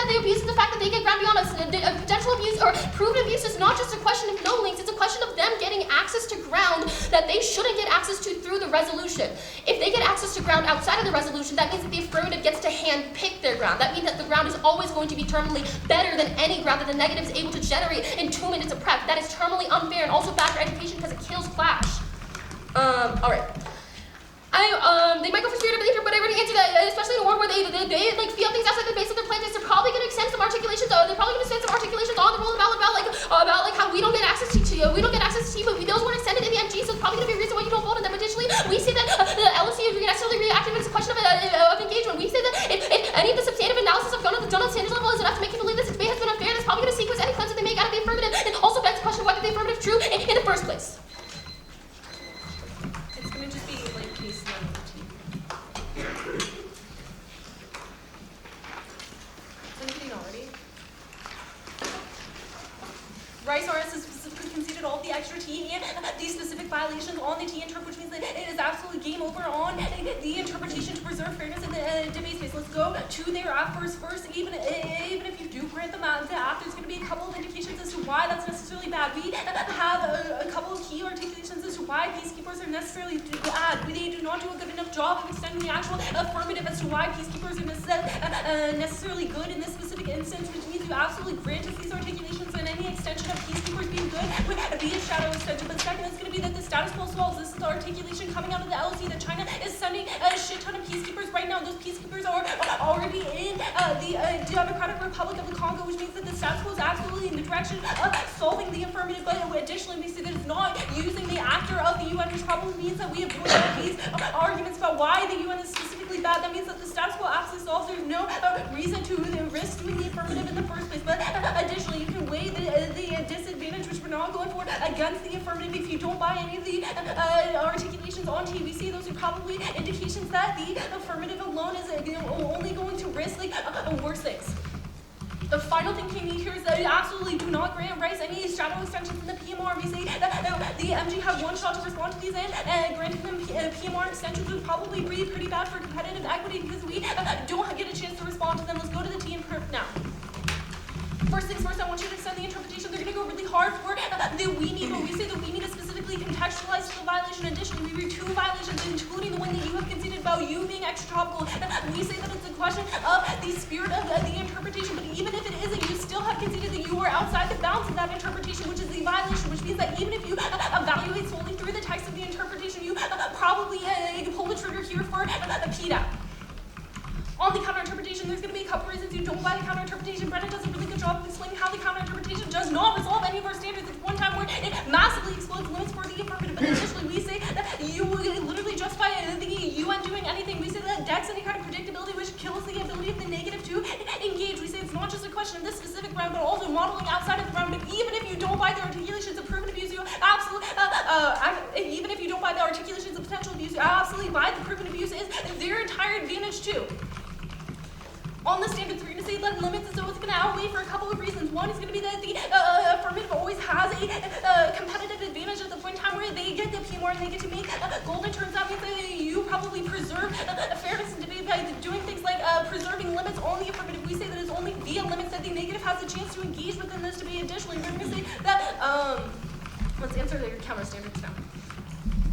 the abuse is the fact that they get ground beyond us. Potential abuse or proven abuse is not just a question of no links, it's a question of them getting access to ground that they shouldn't get access to through the resolution. If they get access to ground outside of the resolution, that means that the affirmative gets to hand pick their ground. That means that the ground is always going to be terminally better than any ground that the negative is able to generate in 2 minutes of prep. That is terminally unfair and also bad for education because it kills clash. Alright. They might go for spirit of belief, but I already answered that, especially in a world where they like feel things outside the base of their plan. They're probably going to extend some articulations. They're probably going to extend some articulations on the rule about how we don't get access to we don't get access to T, but those weren't extended in the MG, so it's probably going to be a reason why you don't vote on them. Additionally, we say that the LSE is necessarily reactive. It's a question of engagement. We say that if any of the substantive analysis of Donald Sanders level is enough to make you believe this debate has been unfair, that's probably going to sequence any claims that they make out of the affirmative, and also begs the question of whether the affirmative is true in the first place. It's going to just be like case number 2. Already. Rice RS has specifically conceded all of the extra T and the specific violations on the T interp, which means that it is absolutely game over on the interpretation to preserve fairness in the debate space. Let's go to their offers first. Even if you do grant them the app, there's going to be a couple of indications as to why that's necessarily bad. We have a couple of key articulations as to why peacekeepers are necessarily bad. They do not do a good enough job of extending the actual affirmative as to why peacekeepers are necessarily good in this specific instance, which means you absolutely grant us these articulations and any extension of peacekeepers being good would be a shadow extension. But second is going to be that the status quo solves. This is the articulation coming out of the LSE that China is sending a shit ton of peacekeepers right now. Those peacekeepers are already in the Democratic Republic of the Congo, which means that the status quo is absolutely in the direction of solving the affirmative. But additionally, we see that it's not using the actor of the UN, which probably means that we have these arguments about why the UN is specifically bad. That means that the status quo absolutely solves. There's no reason to risk doing the affirmative in the first place. But additionally, you can weigh the disadvantage, which we're not going for, against the affirmative. If you don't buy any of the articulations on TVC, those are probably indications that the affirmative alone is only going to risk worse things. The final thing we need here is that we absolutely do not grant Rice any shadow extensions in the PMR. We say that the MG have one shot to respond to these and granting them PMR extensions would probably be pretty bad for competitive equity because we don't get a chance to respond to them. Let's go to the T and perf now. First things first, I want you to extend the interpretation. They're going to go really hard for the we need, but we say that we need to specifically contextualize the violation. Additionally, we read 2 violations, including the one that you have conceded about you being extratropical. We say that it's a question of the spirit of the interpretation, but even if it isn't, you still have conceded that you are outside the bounds of that interpretation, which is the violation, which means that even if you evaluate solely through the text of the interpretation, you probably pull the trigger here for a PDAP. On the counter-interpretation, there's going to be a couple reasons you don't buy the counter-interpretation. Brenna does a really good job of explaining how the counter-interpretation does not resolve any of our standards. It's one time where it massively explodes limits for the affirmative. But additionally, we say that you literally justify the UN doing anything. We say that DEX any kind of predictability, which kills the ability of the negative to engage. We say it's not just a question of this specific round, but also modeling outside of the round. But even if you don't buy the articulations of proven abuse, you absolutely, even if you don't buy the articulations of potential abuse, you absolutely buy the proven abuse is their entire advantage too. On the standards, we're going to say that limits, so it's going to outweigh for a couple of reasons. One is going to be that the affirmative always has a competitive advantage at the point in time where they get the PMR and they get to make golden turns. That means that you probably preserve fairness in debate by doing things like preserving limits on the affirmative. We say that it's only via limits that the negative has a chance to engage within this debate. Additionally, we're going to say that, let's answer your counter standards now.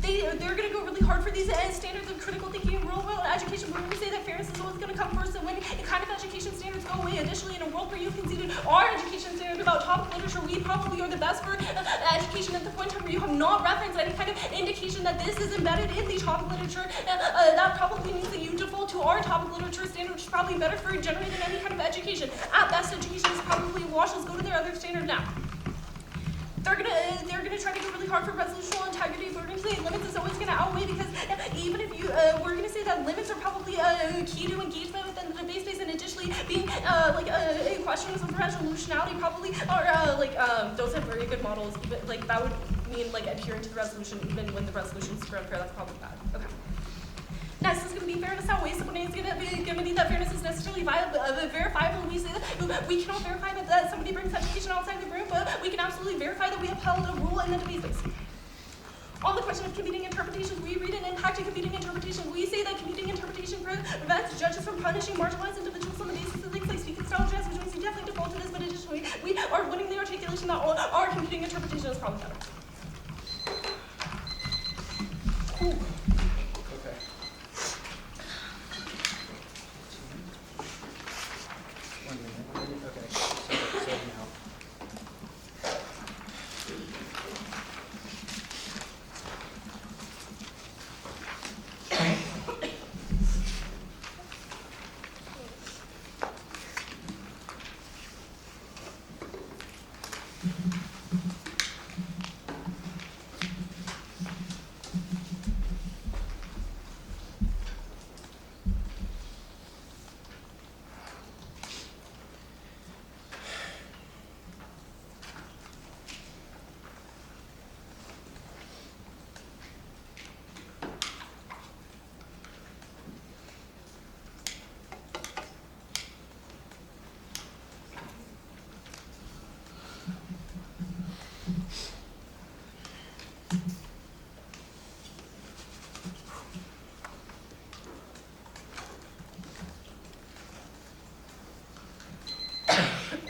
They're going to go really hard for these standards of critical thinking and real-world education. We're going to say that fairness is always going to come first, and when kind of education standards go away, additionally, in a world where you've conceded our education standard about topic literature, we probably are the best for education at the point in time where you have not referenced any kind of indication that this is embedded in the topic literature. That probably means that you default to our topic literature standard, which is probably better for generating any kind of education. At best, education is probably a wash. Let's go to their other standard now. They're gonna try to go really hard for resolutional integrity. We're gonna say limits is always gonna outweigh because even if you we're gonna say that limits are probably key to engagement within the debate space, and additionally being a question of resolutionality probably are those are very good models. Even that would mean adhering to the resolution even when the resolution is super unfair. That's probably bad. Okay. Next is going to be fairness outweighs the point. It's going to be that fairness is necessarily verifiable. We say that we cannot verify that somebody brings education outside the room, but we can absolutely verify that we upheld a rule in the debate space. On the question of competing interpretations, we read an impact to competing interpretations. We say that competing interpretation prevents judges from punishing marginalized individuals on the basis of things like speaking style dress, which means we definitely default to this, but additionally, we are winning the articulation that all our competing interpretation is problematic. Okay. Okay, so now.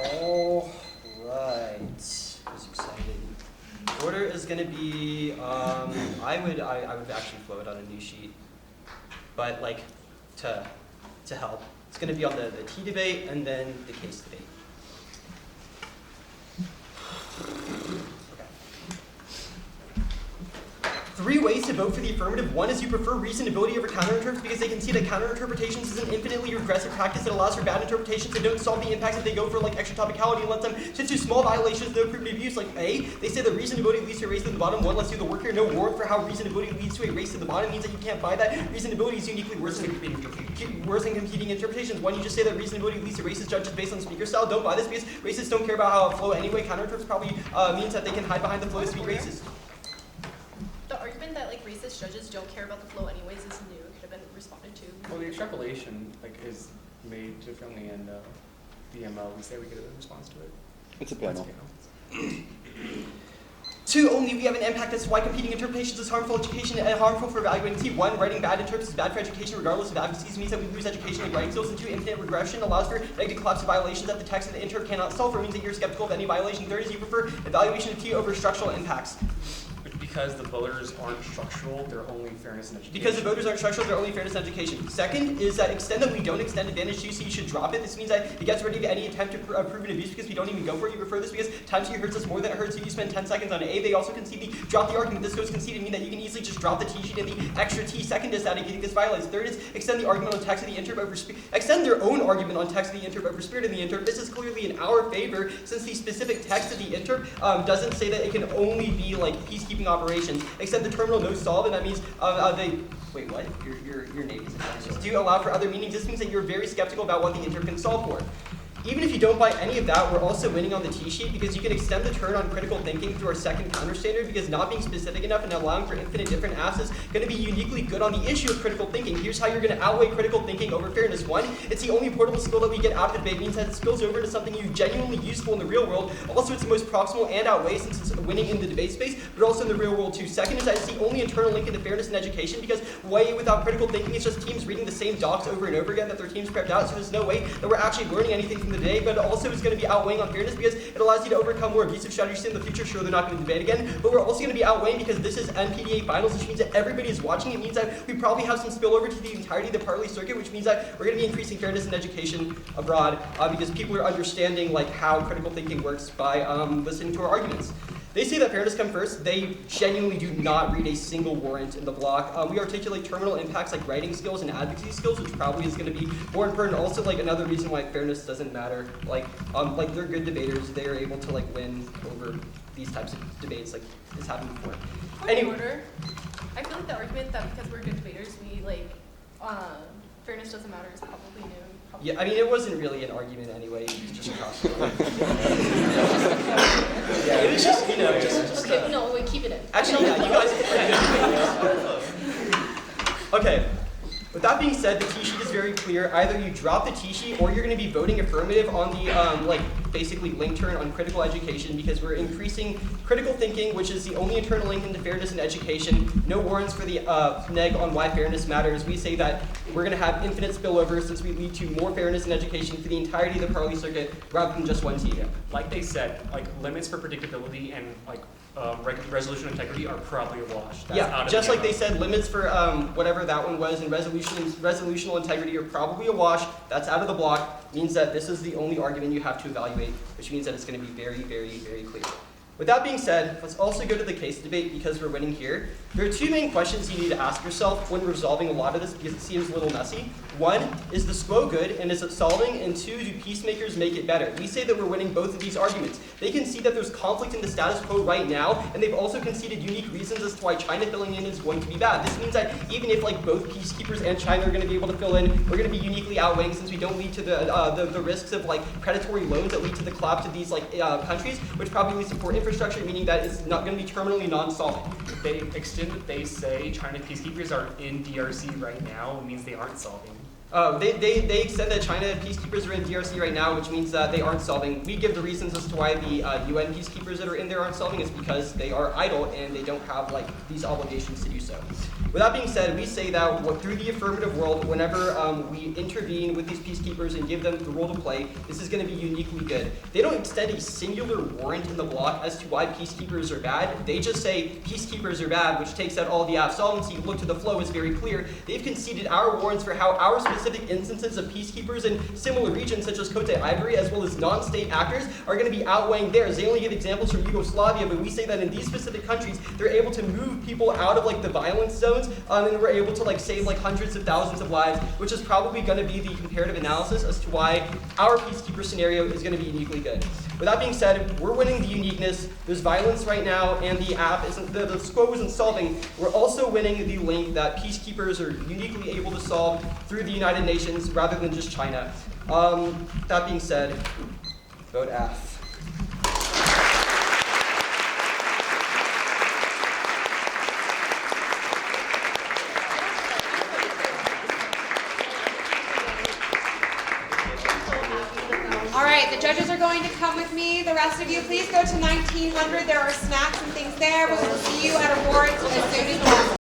All right. Who's excited? The order is going to be. I would actually flow it on a new sheet, but like to help, it's going to be on the T debate and then the case debate. Three ways to vote for the affirmative. One is you prefer reasonability over counterinterprets because they can see that counterinterpretations is an infinitely regressive practice that allows for bad interpretations that don't solve the impacts that they go for, like extra topicality and lets them shift to small violations no proven abuse. Like A, they say that reasonability leads to a race to the bottom. One, let's do the work here. No warrant for how reasonability leads to a race to the bottom means that you can't buy that. Reasonability is uniquely worse than competing interpretations. One, you just say that reasonability leads to racist judges based on speaker style. Don't buy this because racists don't care about how it flow anyway. Counterinterprets probably means that they can hide behind the flow to be racist. The argument that like racist judges don't care about the flow anyways is new. It could have been responded to. Well, the extrapolation is made differently, and the we say we get a response to it. It's a panel. Two, only we have an impact. That's why competing interpretations is harmful education and harmful for evaluating T. One, writing bad interprets is bad for education regardless of advocacies means that we lose education like writing skills. And two, infinite regression allows for negative collapse of violations that the text of the interp cannot solve, or means that you're skeptical of any violation. Third is you prefer evaluation of T over structural impacts. Because the voters aren't structural, they're only fairness and education. Because the voters aren't structural, they're only fairness and education. Second is that extend that we don't extend advantage to, so you should drop it. This means that it gets rid of any attempt to prove an abuse because we don't even go for it. You prefer this because time to you hurts us more than it hurts you. You spend 10 seconds on A. They also concede the drop the argument. This goes conceded mean that you can easily just drop the T sheet and the extra T. Second is that you think this violates. Third is extend the argument on text of the interp over extend their own argument on text of the interp over spirit of the interp. This is clearly in our favor since the specific text of the interp doesn't say that it can only be like peacekeeping operations. Extend the terminal no solve, and that means they wait, what? Your name is do allow for other meanings. This means that you're very skeptical about what the interp can solve for. Even if you don't buy any of that, we're also winning on the T-sheet because you can extend the turn on critical thinking through our second counter standard because not being specific enough and allowing for infinite different asks is going to be uniquely good on the issue of critical thinking. Here's how you're going to outweigh critical thinking over fairness. One, it's the only portable skill that we get out of debate. It means that it spills over to something you genuinely useful in the real world. Also, it's the most proximal and outweighs since it's winning in the debate space, but also in the real world too. Second is that it's the only internal link into fairness and education because way without critical thinking, it's just teams reading the same docs over and over again that their teams prepped out, so there's no way that we're actually learning anything from the debate, but also is going to be outweighing on fairness because it allows you to overcome more abusive strategies in the future. Sure, they're not going to debate again, but we're also going to be outweighing because this is NPDA finals, which means that everybody is watching. It means that we probably have some spillover to the entirety of the Parli circuit, which means that we're going to be increasing fairness in education abroad because people are understanding like how critical thinking works by listening to our arguments. They say that fairness come first. They genuinely do not read a single warrant in the block. We articulate terminal impacts like writing skills and advocacy skills, which probably is going to be more important. Also, like another reason why fairness doesn't matter. Like they're good debaters. They are able to like win over these types of debates. Like it's happened before. Order. I feel like the argument that because we're good debaters, we like fairness doesn't matter is probably new. Yeah, I mean, it wasn't really an argument anyway. It was just across the line. Yeah, it was just, just Okay, no, wait, keep it in. Actually, yeah, you guys. Okay. that being said, the T-sheet is very clear. Either you drop the T-sheet or you're going to be voting affirmative on the basically link turn on critical education, because we're increasing critical thinking, which is the only internal link into fairness in education. No warrants for the neg on why fairness matters. We say that we're going to have infinite spillover since we lead to more fairness in education for the entirety of the Parli circuit rather than just one team. Like they said, like limits for predictability and like resolution integrity are probably a wash. That's out of just the like they said, limits for whatever that one was and resolutional integrity are probably a wash. That's out of the block. Means that this is the only argument you have to evaluate, which means that it's going to be very, very, very clear. With that being said, let's also go to the case debate because we're winning here. There are two main questions you need to ask yourself when resolving a lot of this because it seems a little messy. One, is the SQO good and is it solving? And two, do peacemakers make it better? We say that we're winning both of these arguments. They can see that there's conflict in the status quo right now, and they've also conceded unique reasons as to why China filling in is going to be bad. This means that even if both peacekeepers and China are going to be able to fill in, we're going to be uniquely outweighing since we don't lead to the risks of predatory loans that lead to the collapse of these countries, which probably leads to poor infrastructure, meaning that it's not going to be terminally non-solving. They extend that they say China peacekeepers are in DRC right now, it means they aren't solving. They said that China peacekeepers are in DRC right now, which means that they aren't solving. We give the reasons as to why the UN peacekeepers that are in there aren't solving. It's because they are idle and they don't have these obligations to do so. With that being said, we say that through the affirmative world, whenever we intervene with these peacekeepers and give them the role to play, this is going to be uniquely good. They don't extend a singular warrant in the block as to why peacekeepers are bad. They just say peacekeepers are bad, which takes out all the absolvency. Look to the flow is very clear. They've conceded our warrants for how our specific instances of peacekeepers in similar regions such as Cote d'Ivoire as well as non-state actors are going to be outweighing theirs. They only give examples from Yugoslavia, but we say that in these specific countries, they're able to move people out of the violence zones, and we're able to save hundreds of thousands of lives, which is probably going to be the comparative analysis as to why our peacekeeper scenario is going to be uniquely good. With that being said, we're winning the uniqueness. There's violence right now, and the app isn't the SQO isn't solving. We're also winning the link that peacekeepers are uniquely able to solve through the United Nations rather than just China. That being said, vote F. All right, the judges are going to come with me. The rest of you, please go to 1900. There are snacks and things there. We will see you at awards as soon as possible.